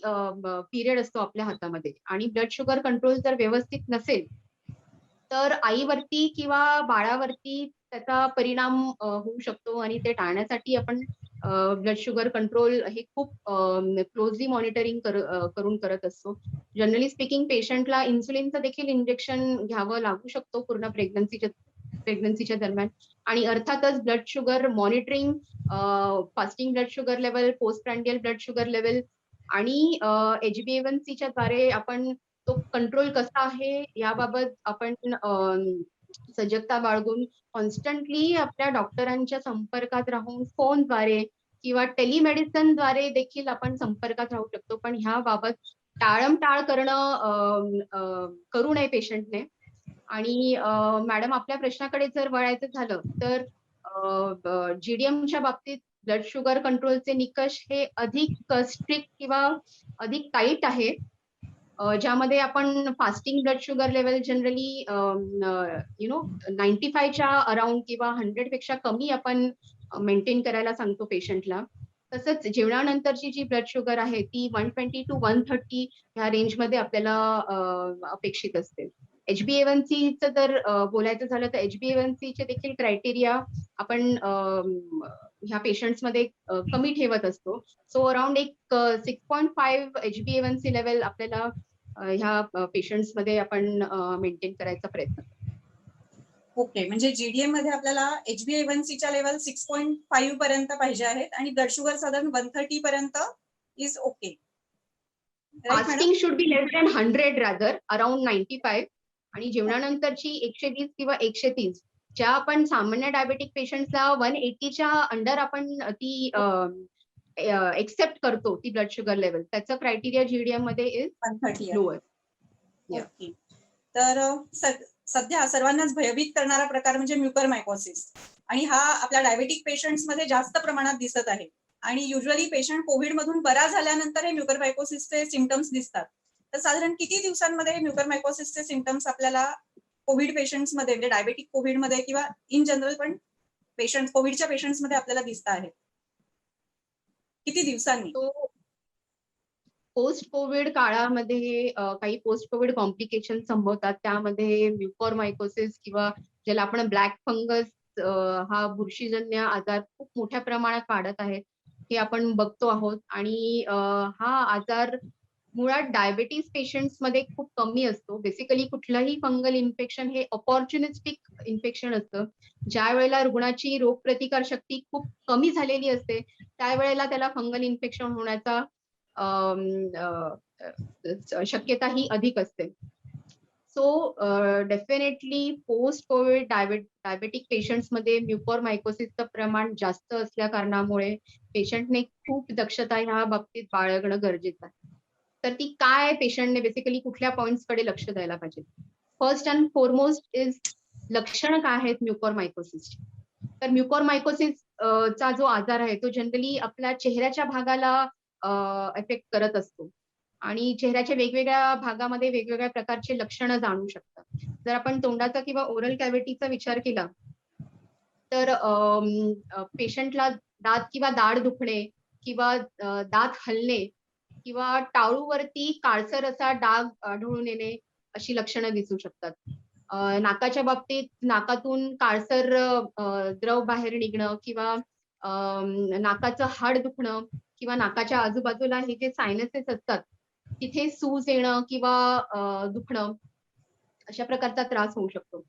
पिरियड असतो आपल्या हातामध्ये. आणि ब्लड शुगर कंट्रोल जर व्यवस्थित नसेल तर आईवरती किंवा बाळावरती त्याचा परिणाम होऊ शकतो. आणि ते टाळण्यासाठी आपण ब्लड शुगर कंट्रोल हे खूप क्लोजली मॉनिटरिंग करून करत असतो. जनरली स्पीकिंग पेशंटला इन्सुलिनचं देखील इंजेक्शन घ्यावं लागू शकतो पूर्ण प्रेग्नन्सीच्या दरम्यान. आणि अर्थातच blood sugar monitoring, fasting blood sugar level, post prandial blood sugar level आणि HbA1c द्वारे आपण तो कंट्रोल कसा आहे याबाबत आपण सजगता बाळगून कॉन्स्टंटली आपल्या डॉक्टरांच्या संपर्कात राहून फोनद्वारे किंवा टेलिमेडिसिनद्वारे देखील आपण संपर्कात राहू शकतो. पण ह्याबाबत टाळमटाळ करू नये पेशंटने. आणि मॅडम, आपल्या प्रश्नाकडे जर वळायचं झालं तर GDMच्या बाबतीत ब्लड शुगर कंट्रोलचे निकष हे अधिक स्ट्रिक्ट किंवा अधिक टाईट आहे. ज्यामध्ये आपण fasting blood sugar level generally 95च्या अराउंड किंवा 100 पेक्षा कमी आपण मेंटेन करायला सांगतो पेशंटला. तसंच जेवणानंतरची जी ब्लड शुगर आहे ती 120 to 130 ह्या रेंजमध्ये आपल्याला अपेक्षित असते. HbA1c चं जर बोलायचं झालं तर HbA1c चे देखील क्रायटेरिया आपण ह्या पेशंट्समध्ये कमी ठेवत असतो. सो अराउंड एक 6.5 HbA1c लेवल आपल्याला ह्या पेशंट्समध्ये आपण मेंटेन करायचा प्रयत्न करतो. ओके, म्हणजे GDM मध्ये आपल्याला HbA1c च्या लेवल 6.5 पर्यंत पाहिजे आहेत आणि ब्लड शुगर साधारण 130 पर्यंत is okay. Fasting should be less than 100 rather around 95. आणि जेवणानंतरची 120 किंवा 130 ज्या आपण सामान्य डायबेटिक पेशंट्सला 180च्या अंडर आपण ती एक्सेप्ट करतो ती ब्लड शुगर लेवल, त्याचं क्रायटेरिया GDM मध्ये इज 130. लोअर. ओके. तर सध्या सर्वांनाच भयभीत करणारा प्रकार म्हणजे म्युकरमायकोसिस, आणि हा आपल्या डायबेटिक पेशंट्स मध्ये जास्त प्रमाणात दिसत आहे. आणि युजली पेशंट कोविड मधून बरा झाल्यानंतर हे म्युकरमायकोसिसचे सिम्पटम्स दिसतात. तर साधारण किती दिवसांमध्ये म्युकरमायकोसिसचे सिम्पटम्स आपल्याला कोविड पेशंट्स मध्ये, म्हणजे डायबेटिक कोविड मध्ये किंवा इन जनरल पण पेशंट कोविडच्या पेशंट्स मध्ये आपल्याला दिसत आहे? किती दिवसांनी? पोस्ट कोविड काळामध्ये काही पोस्ट कोविड कॉम्प्लिकेशन संभवतात. त्यामध्ये म्युकरमायकोसिस किंवा ज्याला आपण ब्लॅक फंगस हा बुरशीजन्य आजार खूप मोठ्या प्रमाणात वाढत आहे हे आपण बघतो आहोत. आणि हा आजार मुळात डायबेटीस पेशंट्स मध्ये खूप कमी असतो. बेसिकली कुठलंही फंगल इन्फेक्शन हे अपॉर्च्युनिस्टिक इन्फेक्शन असतं. ज्या वेळेला रुग्णाची रोगप्रतिकार शक्ती खूप कमी झालेली असते त्यावेळेला त्याला फंगल इन्फेक्शन होण्याचा शक्यता ही अधिक असते. So definitely post Covid diabetic patients मध्ये म्युकरमायकोसिसचं प्रमाण जास्त असल्या कारणामुळे पेशंटने खूप दक्षता ह्या बाबतीत बाळगणं गरजेचं आहे. तर ती काय पेशंटने बेसिकली कुठल्या पॉइंट्स कडे लक्ष द्यायला पाहिजे? फर्स्ट अँड फॉरमोस्ट इज लक्षणं काय आहेत म्युकरमायकोसिसची. तर म्युकरमायकोसिस चा जो आजार आहे तो जनरली आपल्या चेहऱ्याच्या भागाला इफेक्ट करत असतो. आणि चेहऱ्याच्या वेगवेगळ्या भागामध्ये वेगवेगळ्या प्रकारचे लक्षणं जाणवू शकतात. जर आपण तोंडाचा किंवा ओरल कॅव्हिटीचा विचार केला तर पेशंटला दात किंवा दाढ दुखणे किंवा दात हलणे किंवा टाळूवरती काळसर असा डाग आढळून येणे अशी लक्षणं दिसू शकतात. नाकाच्या बाबतीत नाकातून काळसर द्रव बाहेर निघणं किंवा नाकाचं हाड दुखणं किंवा नाकाच्या आजूबाजूला हे जे सायनसेस असतात तिथे सूज येणं किंवा दुखणं अशा प्रकारचा त्रास होऊ शकतो.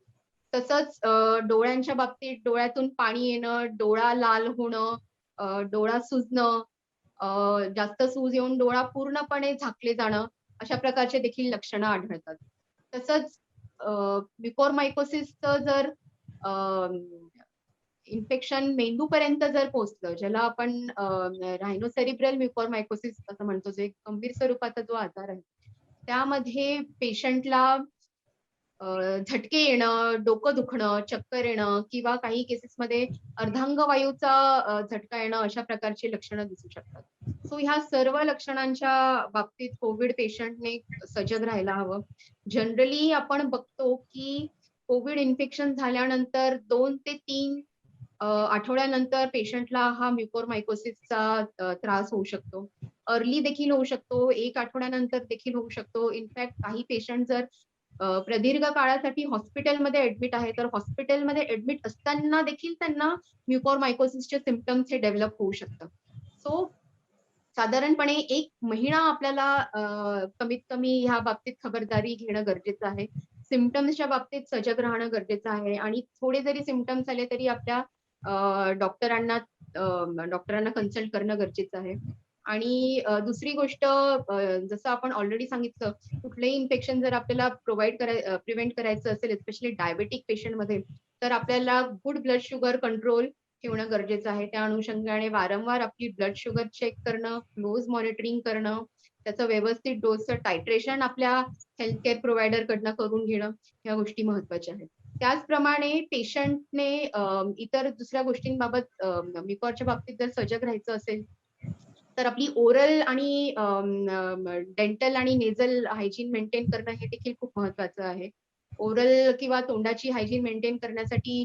तसंच डोळ्यांच्या बाबतीत डोळ्यातून पाणी येणं, डोळा लाल होणं, डोळा सुजणं, जास्त सूज येऊन डोळा पूर्णपणे झाकले जाणं अशा प्रकारचे देखील लक्षणं आढळतात. तसंच म्युकरमायकोसिसचं जर इन्फेक्शन मेंदूपर्यंत जर पोहोचलं, ज्याला आपण रायनोसेरिब्रल म्युकरमायकोसिस असं म्हणतो, जो एक गंभीर स्वरूपाचा जो आजार आहे, त्यामध्ये पेशंटला झटके येणं, डोकं दुखणं, चक्कर येणं किंवा काही केसेसमध्ये अर्धांगवायूचा झटका येणं अशा प्रकारची लक्षणं दिसू शकतात. सो ह्या सर्व लक्षणांच्या बाबतीत कोविड पेशंटने सजग राहायला हवं. जनरली आपण बघतो की कोविड इन्फेक्शन झाल्यानंतर 2 ते 3 आठवड्यानंतर पेशंटला हा म्युकोरमायकोसिसचा त्रास होऊ शकतो. अर्ली देखील होऊ शकतो, 1 आठवड्यानंतर देखील होऊ शकतो. इनफॅक्ट काही पेशंट जर प्रदीर्घ काळासाठी हॉस्पिटलमध्ये ॲडमिट आहे, तर हॉस्पिटलमध्ये ॲडमिट असताना देखील त्यांना म्युकोरमायकोसिसचे सिम्प्टम्स हे डेव्हलप होऊ शकतात. सो साधारणपणे 1 महिना आपल्याला कमीत कमी ह्या बाबतीत खबरदारी घेणं गरजेचं आहे. सिम्प्टम्सच्या बाबतीत सजग राहणं गरजेचं आहे आणि थोडे जरी सिम्प्टम्स आले तरी आपल्या डॉक्टरांना डॉक्टरांना कन्सल्ट करणं गरजेचं आहे. आणि दुसरी गोष्ट जसं आपण ऑलरेडी सांगितलं, कुठलंही इन्फेक्शन जर आपल्याला प्रिव्हेंट करायचं असेल, एस्पेशली डायबेटिक पेशंटमध्ये, तर आपल्याला गुड ब्लड शुगर कंट्रोल ठेवणं गरजेचं आहे. त्या अनुषंगाने वारंवार आपली ब्लड शुगर चेक करणं, क्लोज मॉनिटरिंग करणं, त्याचं व्यवस्थित डोसचं टायट्रेशन आपल्या हेल्थ केअर प्रोव्हायडरकडनं करून घेणं, ह्या गोष्टी महत्त्वाच्या आहेत. त्याचप्रमाणे पेशंटने इतर दुसऱ्या गोष्टींबाबत म्युकॉरच्या बाबतीत जर सजग राहायचं असेल, तर आपली ओरल आणि डेंटल आणि नेझल हायजीन मेंटेन करणं हे देखील खूप महत्त्वाचं आहे. ओरल किंवा तोंडाची हायजीन मेंटेन करण्यासाठी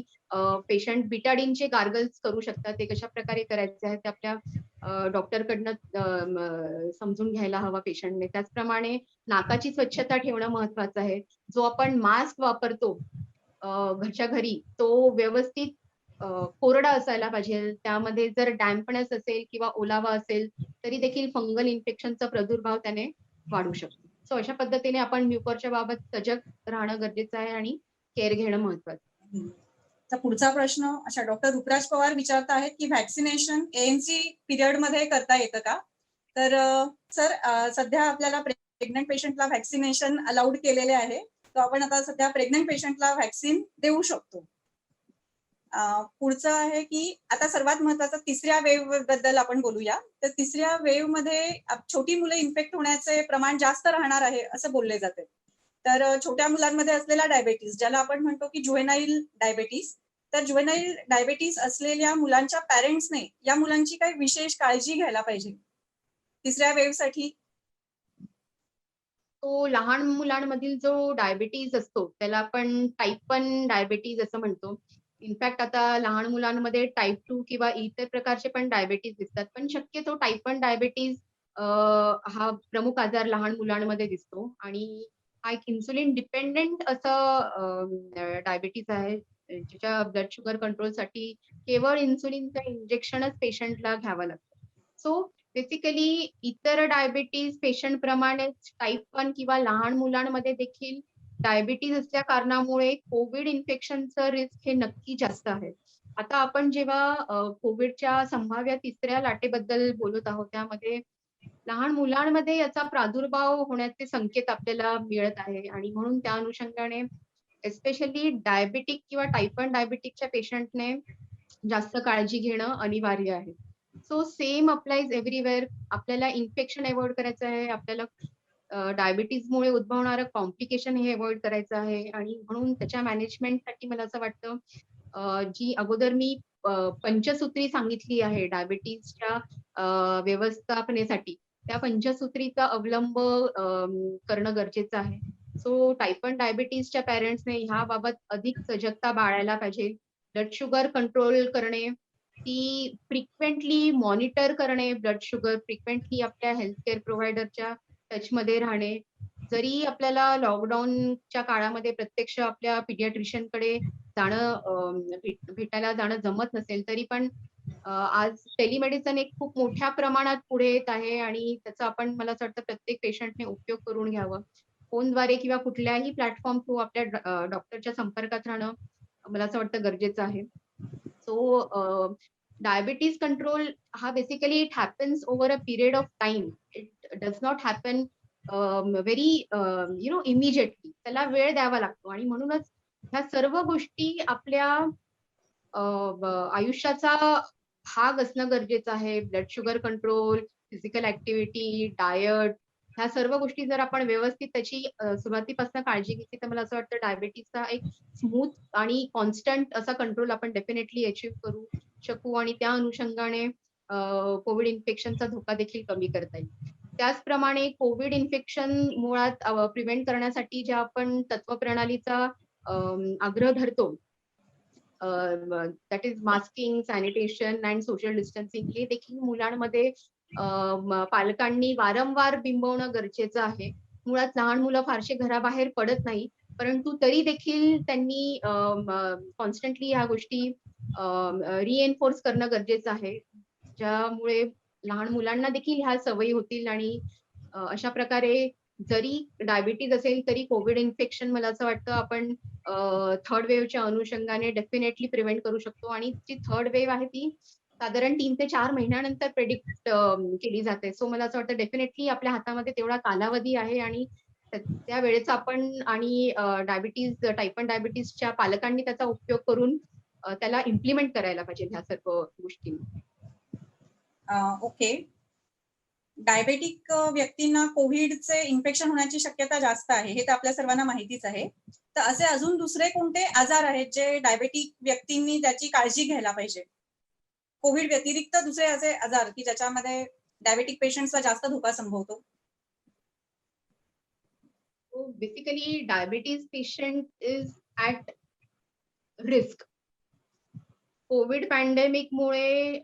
पेशंट बिटाडीनचे गार्गल्स करू शकतात. ते कशाप्रकारे करायचे आहे ते आपल्या डॉक्टरकडनं समजून घ्यायला हवा पेशंटने. त्याचप्रमाणे नाकाची स्वच्छता ठेवणं महत्त्वाचं आहे. जो आपण मास्क वापरतो घरच्या घरी, तो व्यवस्थित कोरडा असायला पाहिजे. त्यामध्ये जर डॅम्पनेस असेल किंवा ओलावा असेल, तरी देखील फंगल इन्फेक्शनचा प्रादुर्भाव त्याने वाढू शकतो. सो अशा पद्धतीने आपण म्युकरच्या बाबत सजग राहणं गरजेचं आहे आणि केअर घेणं महत्त्वाचं. तर पुढचा प्रश्न अशा डॉक्टर रुपराज पवार विचारत आहेत की व्हॅक्सिनेशन एएनसी पिरियड मध्ये करता येतं का? तर सर सध्या आपल्याला प्रेग्नंट पेशंटला व्हॅक्सिनेशन अलाउड केलेले आहे. तो आपण आता सध्या प्रेग्नंट पेशंटला व्हॅक्सिन देऊ शकतो. पुढचं आहे की आता सर्वात महत्वाचं तिसऱ्या वेव्ह बद्दल आपण बोलूया. तर तिसऱ्या वेव्ह मध्ये छोटी मुलं इन्फेक्ट होण्याचे प्रमाण जास्त राहणार आहे असं बोलले जाते. तर छोट्या मुलांमध्ये असलेला डायबेटीस, ज्याला आपण म्हणतो की ज्युव्हेनाईल डायबेटीस, तर ज्युव्हेनाईल डायबेटीस असलेल्या मुलांच्या पॅरेंट्सने या मुलांची काही विशेष काळजी घ्यायला पाहिजे तिसऱ्या वेव्ह साठी? तो लहान मुलांमधील जो डायबिटीज असतो, त्याला आपण टाइप 1 डायबिटीज असं म्हणतो. इनफॅक्ट आता लहान मुलांमध्ये टाइप 2 किंवा इतर प्रकारचे पण डायबिटीज दिसतात. पण शक्यतो टाइप 1 डायबिटीज हा प्रमुख आजार लहान मुलांमध्ये दिसतो आणि हा एक इन्सुलिन डिपेंडंट असं डायबिटीज आहे. ज्याच्या ब्लड शुगर कंट्रोलसाठी केवळ इन्सुलिनचं इंजेक्शनच पेशंटला घ्यावं लागतं. सो बेसिकली इतर डायबिटीज पेशंट प्रमाणेच टाइप 1 किंवा लहान मुलांमध्ये देखील डायबिटीज असल्या कारणामुळे कोविड इन्फेक्शनचं रिस्क हे नक्की जास्त आहे. आता आपण जेव्हा कोविडच्या संभाव्य तिसऱ्या लाटेबद्दल बोलत आहोत, त्यामध्ये लहान मुलांमध्ये याचा प्रादुर्भाव होण्याचे संकेत आपल्याला मिळत आहे आणि म्हणून त्या अनुषंगाने एस्पेशली डायबिटिक किंवा टाइप 1 डायबिटिकच्या पेशंटने जास्त काळजी घेणं अनिवार्य आहे. So same applies everywhere. आपल्याला इन्फेक्शन अव्हॉइड करायचं आहे. आपल्याला डायबिटीजमुळे उद्भवणारं कॉम्प्लिकेशन हे अव्हॉइड करायचं आहे आणि म्हणून त्याच्या मॅनेजमेंटसाठी मला असं वाटतं जी अगोदर मी पंचसूत्री सांगितली आहे डायबिटीजच्या व्यवस्थापनेसाठी, त्या पंचसूत्रीचा अवलंब करणं गरजेचं आहे. सो टाइप 1 डायबिटीजच्या पॅरेंट्सने ह्याबाबत अधिक सजगता बाळगायला पाहिजे. ब्लड शुगर कंट्रोल करणे, ती फ्रिक्वेंटली मॉनिटर करणे, ब्लड शुगर फ्रिक्वेंटली आपल्या हेल्थ केअर प्रोव्हायडरच्या टचमध्ये राहणे. जरी आपल्याला लॉकडाऊनच्या काळामध्ये प्रत्यक्ष आपल्या पिडियाट्रिशियनकडे जाणं भेटायला जाणं जमत नसेल, तरी पण आज टेलिमेडिसिन एक खूप मोठ्या प्रमाणात पुढे येत आहे आणि त्याचा आपण मला असं वाटतं प्रत्येक पेशंटने उपयोग करून घ्यावा. फोनद्वारे किंवा कुठल्याही प्लॅटफॉर्म थ्रू आपल्या डॉक्टरच्या संपर्कात राहणं मला असं वाटतं गरजेचं आहे. सो डायबिटीज कंट्रोल हा basically it happens over a period of time. It does not happen very immediately. त्याला वेळ द्यावा लागतो आणि म्हणूनच ह्या सर्व गोष्टी आपल्या आयुष्याचा भाग असणं गरजेचं आहे. Blood sugar control, physical activity, diet, ह्या सर्व गोष्टी जर आपण व्यवस्थित त्याची सुरुवातीपासून काळजी घेतली, तर मला असं वाटतं डायबिटीजचा एक स्मूथ आणि कॉन्स्टंट असा कंट्रोल आपण डेफिनेटली अचीव्ह करू शकू आणि त्या अनुषंगाने कोविड इन्फेक्शनचा धोका देखील कमी करता येईल. त्याचप्रमाणे कोविड इन्फेक्शन मुळात प्रिव्हेंट करण्यासाठी ज्या आपण तत्वप्रणालीचा आग्रह धरतो, that is masking, sanitation and social distancing, हे देखील मुलांमध्ये पालकांनी वारंवार बिंबवणं गरजेचं आहे. मुळात लहान मुलं फारशी घराबाहेर पडत नाही, परंतु तरी देखील त्यांनी कॉन्स्टंटली ह्या गोष्टी रिएन्फोर्स करणं गरजेचं आहे, ज्यामुळे लहान मुलांना देखील ह्या सवयी होतील आणि अशा प्रकारे जरी डायबिटीज असेल तरी कोविड इन्फेक्शन मला असं वाटतं आपण थर्ड वेव्हच्या अनुषंगाने डेफिनेटली प्रिव्हेंट करू शकतो. आणि जी थर्ड वेव्ह आहे ती साधारण 3 ते 4 महिन्यानंतर प्रेडिक्ट केली जाते. सो मला असं वाटतं डेफिनेटली आपल्या हातामध्ये तेवढा कालावधी आहे आणि त्या वेळेचा आपण आणि डायबिटीज, टाइप 1 डायबिटीजच्या पालकांनी त्याचा उपयोग करून त्याला इम्प्लिमेंट करायला पाहिजे ह्या सर्व गोष्टी. ओके. डायबेटिक व्यक्तींना कोविडचे इन्फेक्शन होण्याची शक्यता जास्त आहे, हे तर आपल्या सर्वांना माहितीच आहे. तर असे अजून दुसरे कोणते आजार आहेत जे डायबेटिक व्यक्तींनी त्याची काळजी घ्यायला पाहिजे? कोविड व्यतिरिक्त दुसरे असे आजार की ज्याच्यामध्ये डायबेटिक पेशंट्सला जास्त धोका संभवतो? So basically, diabetes patient is at risk. Covid पॅन्डेमिकमुळे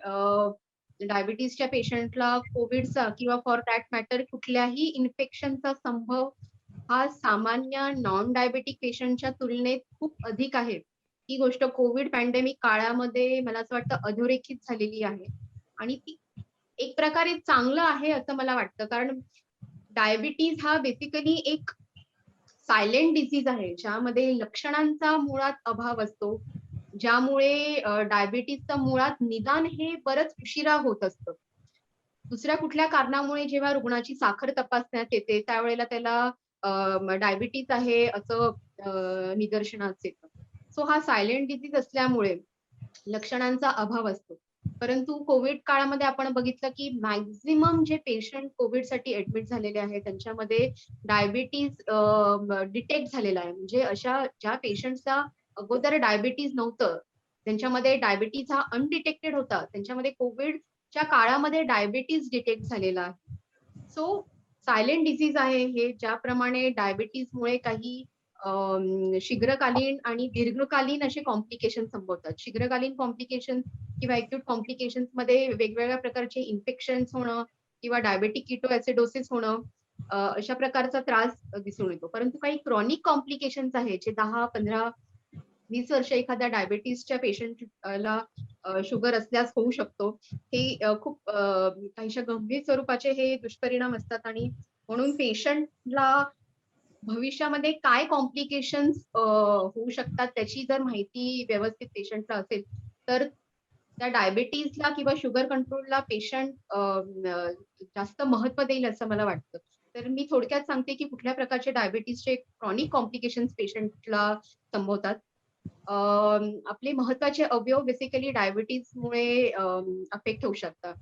डायबिटीसच्या पेशंटला कोविडचा किंवा फॉर दॅट मॅटर कुठल्याही इन्फेक्शनचा संभव हा सामान्य नॉन डायबेटिक पेशंटच्या तुलनेत खूप अधिक आहे. ही गोष्ट कोविड पॅन्डेमिक काळामध्ये मला असं वाटतं अधोरेखित झालेली आहे आणि ती एक प्रकारे चांगलं आहे असं मला वाटतं, कारण डायबिटीज हा बेसिकली एक सायलेंट डिसीज आहे, ज्यामध्ये लक्षणांचा मुळात अभाव असतो, ज्यामुळे डायबिटीजचं मुळात निदान हे बरंच उशिरा होत असतं. दुसऱ्या कुठल्या कारणामुळे जेव्हा रुग्णाची साखर तपासण्यात येते, त्यावेळेला त्याला डायबिटीज आहे असं निदर्शनास येतं. सो हा सायलेंट डिसीज असल्यामुळे लक्षणांचा अभाव असतो. परंतु कोविड काळामध्ये आपण बघितलं की मॅक्झिमम जे पेशंट कोविडसाठी ऍडमिट झालेले आहेत, त्यांच्यामध्ये डायबिटीज डिटेक्ट झालेला आहे. म्हणजे अशा ज्या पेशंटचा अगोदर डायबिटीज नव्हतं, त्यांच्यामध्ये डायबिटीज हा अनडिटेक्टेड होता, त्यांच्यामध्ये कोविडच्या काळामध्ये डायबिटीज डिटेक्ट झालेला आहे. सो सायलेंट डिसीज आहे हे, ज्याप्रमाणे डायबिटीजमुळे काही शीघ्रकालीन आणि दीर्घकालीन असे कॉम्प्लिकेशन संभवतात. शीघ्रकालीन कॉम्प्लिकेशन किंवा एक्यूट कॉम्प्लिकेशन्स मध्ये वेगवेगळ्या प्रकारचे इन्फेक्शन्स होणं किंवा डायबेटिक कीटोएसिडोसिस होणं, अशा प्रकारचा त्रास दिसून येतो. परंतु काही क्रॉनिक कॉम्प्लिकेशन्स आहेत जे 10, 15, 20 वर्ष एखाद्या डायबिटीसच्या पेशंटला शुगर असल्यास होऊ शकतो. हे खूप काहीशा गंभीर स्वरूपाचे हे दुष्परिणाम असतात आणि म्हणून पेशंटला भविष्यामध्ये काय कॉम्प्लिकेशन्स होऊ शकतात त्याची जर माहिती व्यवस्थित पेशंटला असेल, तर त्या डायबिटीजला किंवा शुगर कंट्रोलला पेशंट जास्त महत्व देईल असं मला वाटतं. तर मी थोडक्यात सांगते की कुठल्या प्रकारचे डायबिटीसचे क्रॉनिक कॉम्प्लिकेशन्स पेशंटला संभवतात. आपले महत्वाचे अवयव बेसिकली डायबिटीजमुळे अफेक्ट होऊ शकतात.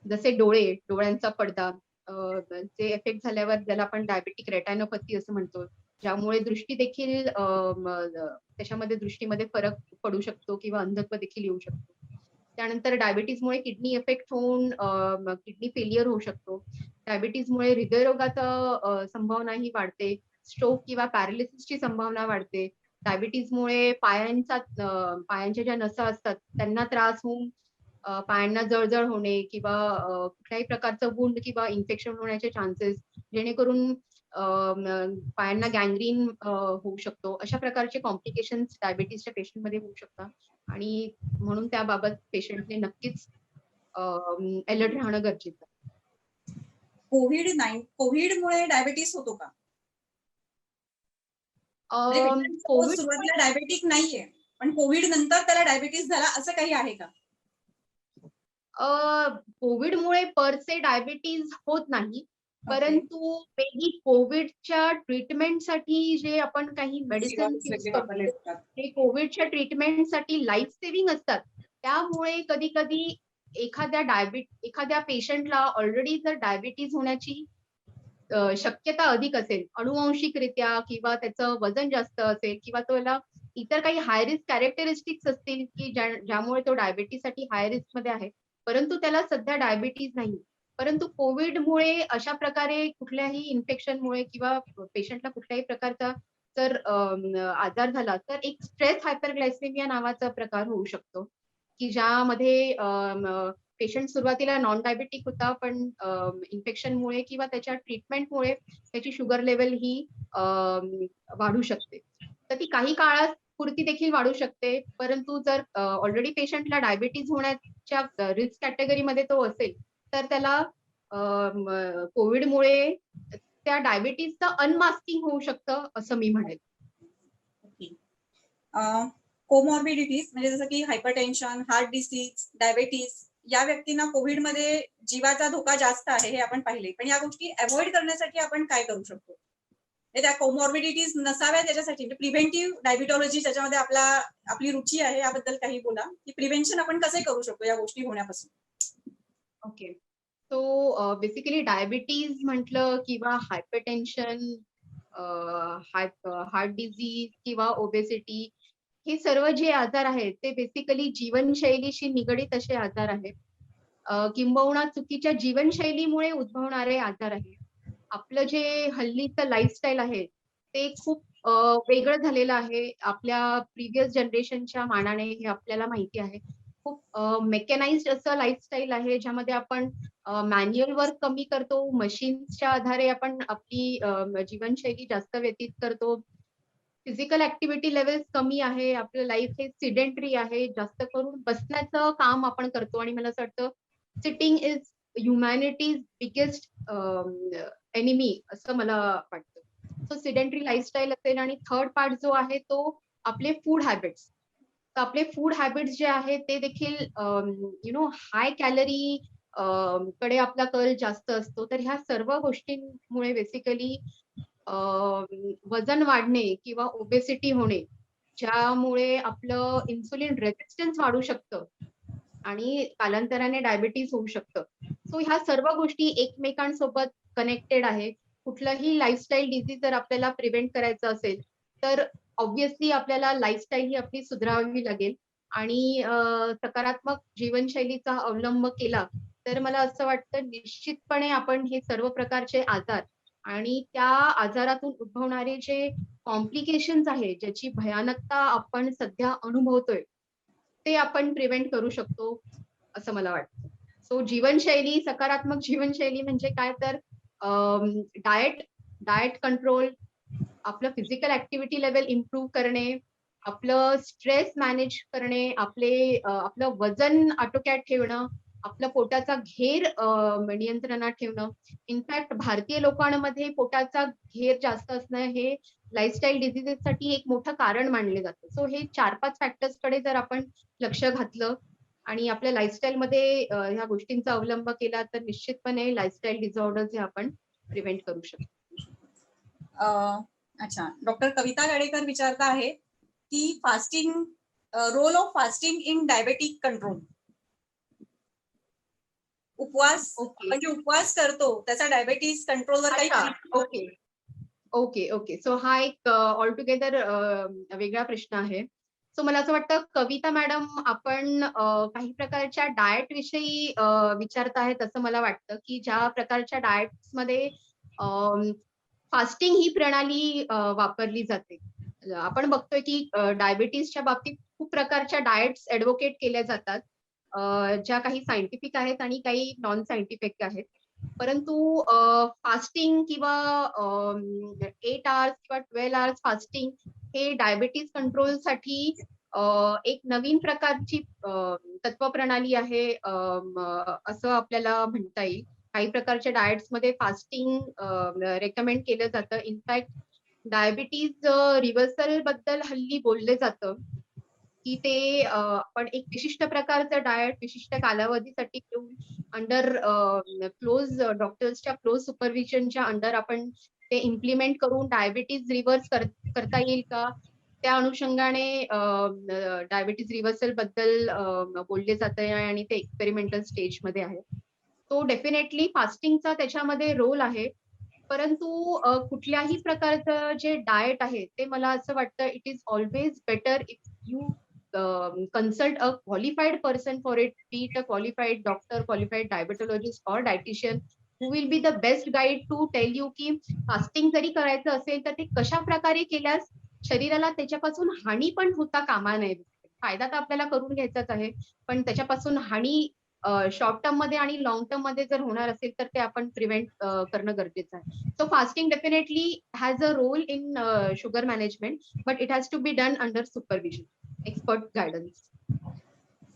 जसे डोळे, डोळ्यांचा पडदा, जे इफेक्ट झाल्यावर ज्याला आपण डायबेटिक रेटायनोपॅथी असं म्हणतो, ज्यामुळे दृष्टी देखील त्याच्यामध्ये दृष्टीमध्ये फरक पडू शकतो किंवा अंधत्व देखील येऊ शकतो. त्यानंतर डायबिटीजमुळे किडनी इफेक्ट होऊन किडनी फेल्युअर होऊ शकतो. डायबिटीजमुळे हृदयरोगाचा संभावना ही वाढते. स्ट्रोक किंवा पॅरालिसिसची संभावना वाढते. डायबिटीजमुळे पायांच्या ज्या नसा असतात त्यांना त्रास होऊन पायांना जळजळ होणे किंवा कुठल्याही प्रकारचं वुंड किंवा इन्फेक्शन होण्याचे चान्सेस, जेणेकरून पायांना गँग्रीन होऊ शकतो. अशा प्रकारचे कॉम्प्लिकेशन्स डायबिटीसच्या पेशंटमध्ये होऊ शकतात आणि म्हणून त्याबाबत पेशंटने नक्कीच अलर्ट राहणं गरजेचं आहे. कोविडमुळे डायबिटीस होतो का? म्हणजे कोविड सुरुवातीला डायबेटिक नाहीये, पण कोविड नंतर त्याला डायबिटीस झाला असं काही आहे का? कोविडमुळे पर से डायबिटीज होत नाही, परंतु मेबी कोविडच्या ट्रीटमेंटसाठी जे आपण काही मेडिसिन यूज करतो, ते कोविडच्या ट्रीटमेंटसाठी लाईफ सेव्हिंग असतात. त्यामुळे कधी-कधी एखाद्या पेशंटला ऑलरेडी जर डायबिटीज होण्याची शक्यता अधिक असेल, अनुवांशिकरित्या किंवा त्याचं वजन जास्त असेल किंवा त्याला इतर काही हाय रिस्क कॅरेक्टरिस्टिक्स असतील, की ज्यामुळे तो डायबिटीजसाठी हाय रिस्कमध्ये आहे, परंतु त्याला सध्या डायबिटीज नाही. परंतु कोविडमुळे अशा प्रकारे कुठल्याही इन्फेक्शनमुळे किंवा पेशंटला कुठल्याही प्रकारचा जर आजार झाला तर एक स्ट्रेस हायपरग्लायसेमिया नावाचा प्रकार होऊ शकतो, की ज्यामध्ये पेशंट सुरुवातीला नॉन डायबेटिक होता, पण इन्फेक्शनमुळे किंवा त्याच्या ट्रीटमेंटमुळे त्याची शुगर लेवल ही वाढू शकते. तर ती काही काळापुरती देखील वाढू शकते. परंतु जर ऑलरेडी पेशंटला डायबिटीज होण्याच्या रिस्क कॅटेगरीमध्ये तो असेल, तर त्याला कोविडमुळे त्या डायबिटीजचं अनमास्किंग होऊ शकतं, असं मी म्हणेल. कोमॉर्बिडिटीज म्हणजे जसं की हायपरटेन्शन, हार्ट डिसीज, डायबेटीज या व्यक्तींना कोविडमध्ये जीवाचा धोका जास्त आहे हे आपण पाहिले. पण या गोष्टी अवॉइड करण्यासाठी आपण काय करू शकतो? त्या कोमॉर्बिडिटीज नसाव्या त्याच्यासाठी प्रिव्हेंटिव्ह डायबिटॉलॉजी ज्याच्यामध्ये आपली रुची आहे याबद्दल काही बोला, की प्रिव्हेन्शन आपण कसे करू शकतो या गोष्टी होण्यापासून? ओके. सो बेसिकली डायबिटीज म्हटलं किंवा हायपरटेन्शन, हार्ट डिझीज किंवा ओबेसिटी, हे सर्व जे आजार आहेत ते बेसिकली जीवनशैलीशी निगडीत असे आजार आहेत. किंबहुना चुकीच्या जीवनशैलीमुळे उद्भवणारे आजार आहेत. आपलं जे हल्लीचं लाईफस्टाईल आहे ते खूप वेगळं झालेलं आहे. आपल्या प्रिव्हियस जनरेशनच्या मानाने हे आपल्याला माहिती आहे. खूप मेकॅनाइज्ड असं लाईफस्टाईल आहे, ज्यामध्ये आपण मॅन्युअल वर्क कमी करतो. मशीन्सच्या आधारे आपण आपली जीवनशैली जास्त व्यतीत करतो. फिजिकल ऍक्टिव्हिटी लेव्हल्स कमी आहे. आपलं लाईफ हे सिडेंटरी आहे. जास्त करून बसण्याचं काम आपण करतो आणि मला असं वाटतं sitting is humanities biggest enemy असं मला वाटतं. सो सिडेंटरी लाईफस्टाईल असेल आणि थर्ड पार्ट जो आहे तो आपले फूड हॅबिट्स. तर आपले फूड हॅबिट्स जे आहेत ते देखील हाय कॅलरी कडे आपला कल जास्त असतो. तर ह्या सर्व गोष्टींमुळे बेसिकली वजन वाढणे किंवा ओबेसिटी होणे, ज्यामुळे आपलं इन्सुलिन रेझिस्टन्स वाढू शकतं आणि कालांतराने डायबिटीज होऊ शकतं. सो ह्या सर्व गोष्टी एकमेकांसोबत कनेक्टेड आहे. कुठलंही लाईफस्टाईल डिसीज जर आपल्याला प्रिव्हेंट करायचं असेल, तर ऑब्व्हियसली आपल्याला लाईफस्टाईल ही आपली सुधारावी लागेल आणि सकारात्मक जीवनशैलीचा अवलंब केला, तर मला असं वाटतं निश्चितपणे आपण हे सर्व प्रकारचे आजार आणि त्या आजारातून उद्भवणारे जे कॉम्प्लिकेशन्स आहेत, ज्याची भयानकता आपण सध्या अनुभवतोय, ते आपण प्रिव्हेंट करू शकतो, असं मला वाटतं. सो जीवनशैली, सकारात्मक जीवनशैली म्हणजे काय तर डाएट डाएट कंट्रोल, आपलं फिजिकल ऍक्टिव्हिटी लेवल इम्प्रूव्ह करणे, आपलं स्ट्रेस मॅनेज करणे, आपलं वजन आटोक्यात ठेवणं, आपलं पोटाचा घेर नियंत्रणात ठेवणं. इनफॅक्ट भारतीय लोकांमध्ये पोटाचा घेर जास्त असणं हे लाईफस्टाईल डिझिजेससाठी एक मोठं कारण मानले जातं. सो हे 4-5 फॅक्टर्स कडे जर आपण लक्ष घातलं आणि आपल्या लाईफस्टाईलमध्ये ह्या गोष्टींचा अवलंब केला, तर निश्चितपणे लाईफस्टाईल डिसऑर्डर्स हे आपण प्रिव्हेंट करू शकतो. अच्छा, डॉक्टर कविता गाडेकर विचारता आहे की fasting, role of fasting in diabetic control. उपवास, ओके. आपण जे उपवास करतो त्याचा डायबेटीज कंट्रोलवर काही अच्छा. परिणाम? ओके. ओके. सो हा एक ऑल टुगेदर वेगळा प्रश्न आहे. सो मला असं वाटतं कविता मॅडम आपण काही प्रकारच्या डाएट विषयी विचारत आहेत असं मला वाटतं, की ज्या प्रकारच्या डाएट्समध्ये फास्टिंग ही प्रणाली वापरली जाते. आपण बघतोय की डायबिटीजच्या बाबतीत खूप प्रकारच्या डाएट्स ॲडव्होकेट केल्या जातात. ज्या काही सायंटिफिक आहेत आणि काही नॉन सायंटिफिक आहेत. परंतु फास्टिंग किंवा 8 आवर्स किंवा 12 आवर्स फास्टिंग हे डायबिटीज कंट्रोलसाठी एक नवीन प्रकारची तत्वप्रणाली आहे, असं आपल्याला म्हणता येईल. काही प्रकारच्या डाएट्समध्ये फास्टिंग रेकमेंड केलं जातं. इनफॅक्ट डायबिटीज रिव्हर्सल बद्दल हल्ली बोललं जातं, की ते आपण एक विशिष्ट प्रकारचं डाएट विशिष्ट कालावधीसाठी घेऊन अंडर डॉक्टर्सच्या क्लोज सुपरव्हिजनच्या अंडर आपण ते इम्प्लिमेंट करून डायबिटीज रिव्हर्स करता येईल का? त्या अनुषंगाने डायबिटीज रिव्हर्सल बद्दल बोलले जातंय आणि ते एक्सपेरिमेंटल स्टेजमध्ये आहे. तो डेफिनेटली फास्टिंगचा त्याच्यामध्ये रोल आहे. परंतु कुठल्याही प्रकारचं जे डाएट आहे ते मला असं वाटतं it is always better if you consult a qualified person for it, be it a qualified doctor, qualified diabetologist or dietitian, who will be the best guide to tell you की fasting जरी करायचं असेल तर ते कशा प्रकारे केल्यास शरीराला त्याच्यापासून हानी पण होता कामा नये. फायदा तर आपल्याला करून घ्यायचाच आहे, पण त्याच्यापासून हानी शॉर्ट टर्म मध्ये आणि लॉंग टर्म मध्ये जर होणार असेल तर ते आपण प्रिव्हेंट करणं गरजेचं आहे. So fasting definitely has a role in sugar management, but it has to be done under supervision, expert guidance.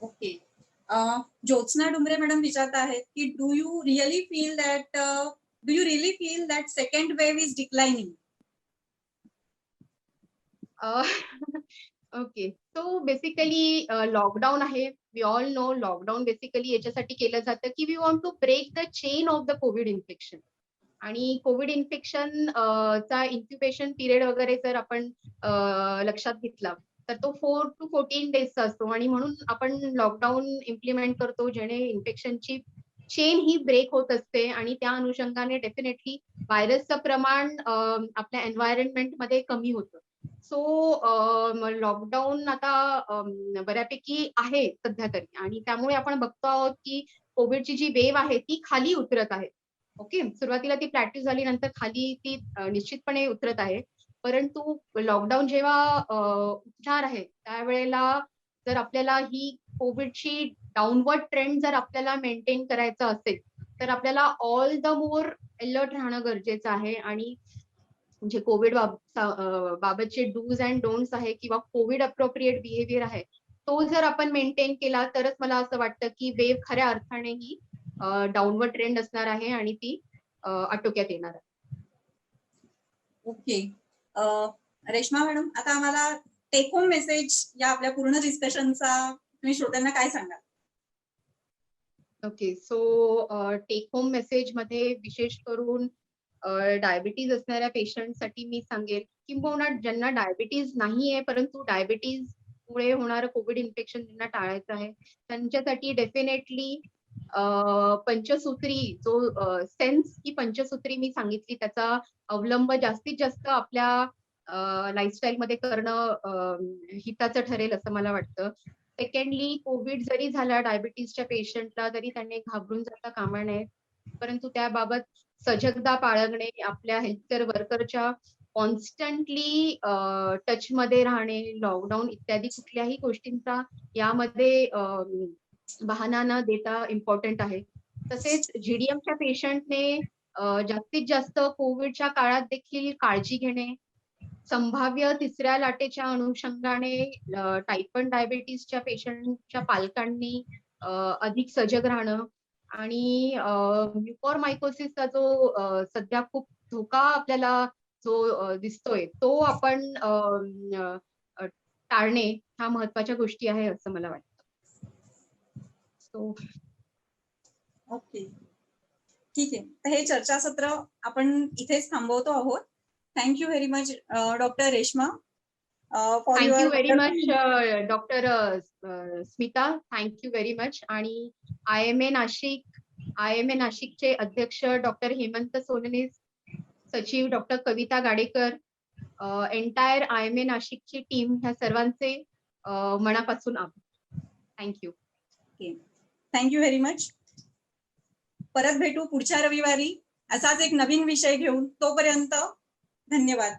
Okay. Jyotsna Dumre madam विचारत आहेत की do you really feel that second wave is declining? Okay, so basically lockdown आहे. We all know lockdown basically याच्यासाठी केलं जातं की we want to break the chain of the Covid infection. आणि Covid infection चा इन्क्युबेशन पिरियड वगैरे जर आपण लक्षात घेतला तर तो 4 to 14 डेजचा असतो आणि म्हणून आपण लॉकडाऊन इम्प्लिमेंट करतो जेणे इन्फेक्शनची चेन ही ब्रेक होत असते आणि त्या अनुषंगाने डेफिनेटली व्हायरसचं प्रमाण आपल्या एन्व्हायरमेंट मध्ये कमी होतं. सो लॉकडाऊन आता बऱ्यापैकी आहे सध्या तरी आणि त्यामुळे आपण बघतो आहोत की कोविडची जी वेव्ह आहे ती खाली उतरत आहे. ओके, सुरुवातीला ती प्रॅक्टिस झाली, नंतर खाली ती निश्चितपणे उतरत आहे. परंतु लॉकडाऊन जेव्हा उठणार आहे त्यावेळेला जर आपल्याला ही कोविडची डाऊनवर्ड ट्रेंड जर आपल्याला मेंटेन करायचं असेल तर आपल्याला ऑल द मोर अलर्ट राहणं गरजेचं आहे. आणि जे कोविड बाबतचे डूज अँड डोंट्स आहे किंवा कोविड अप्रोप्रिएट बिहेवियर आहे तो जर आपण मेंटेन केला तरच मला असं वाटतं की वेव्ह खऱ्या अर्थाने ही डाऊनवर्ड ट्रेंड असणार आहे आणि ती आटोक्यात येणार आहे. ओके. रेश्मा मॅडम, आता आम्हाला टेक होम मेसेज या आपल्या पूर्ण डिस्कशनचा तुम्ही श्रोत्यांना काय सांगाल? Okay, so take home message मध्ये विशेष करून डायबिटीज असणाऱ्या पेशंटसाठी मी सांगेल किंबहुना ज्यांना डायबिटीज नाहीये परंतु डायबिटीज मुळे होणारं कोविड इन्फेक्शन ज्यांना टाळायचं आहे त्यांच्यासाठी डेफिनेटली पंचसूत्री जो सेन्स ही पंचसूत्री मी सांगितली त्याचा अवलंब जास्तीत जास्त आपल्या लाईफस्टाईल मध्ये करणं हिताचं ठरेल असं मला वाटतं. सेकंडली, कोविड जरी झाला डायबिटीजच्या पेशंटला तरी त्यांनी घाबरून जाता कामा नये, परंतु त्याबाबत सजगता बाळगणे, आपल्या हेल्थकेअर वर्करच्या कॉन्स्टंटली टच मध्ये राहणे, लॉकडाऊन इत्यादी कुठल्याही गोष्टींचा यामध्ये बहाणा न देता इम्पॉर्टंट आहे. तसेच जीडीएमच्या पेशंटने जास्तीत जास्त कोविडच्या काळात देखील काळजी घेणे, संभाव्य तिसऱ्या लाटेच्या अनुषंगाने टाईप 1 डायबिटीसच्या पेशंटच्या पालकांनी अधिक सजग राहणं आणि म्युकोरमायकोसिसचा जो सध्या खूप धोका आपल्याला जो दिसतोय तो आपण टाळणे ह्या महत्वाच्या गोष्टी आहे असं मला वाटतं. सो ओके, ठीक आहे. तर हे चर्चासत्र आपण इथेच थांबवतो आहोत. Thank you very much doctor Reshma for thank you very your much doctor Smita, thank you very much. आणि IMA नाशिकचे अध्यक्ष डॉक्टर हेमंत सोननीस, सचिव डॉक्टर कविता गाडेकर, एंटायर IMA नाशिकची टीम ह्या सर्वांचे मनापासून आभार. थँक्यू. Thank you very much. परत भेटू पुढच्या रविवारी असाच एक नवीन विषय घेऊन. तोपर्यंत धन्यवाद.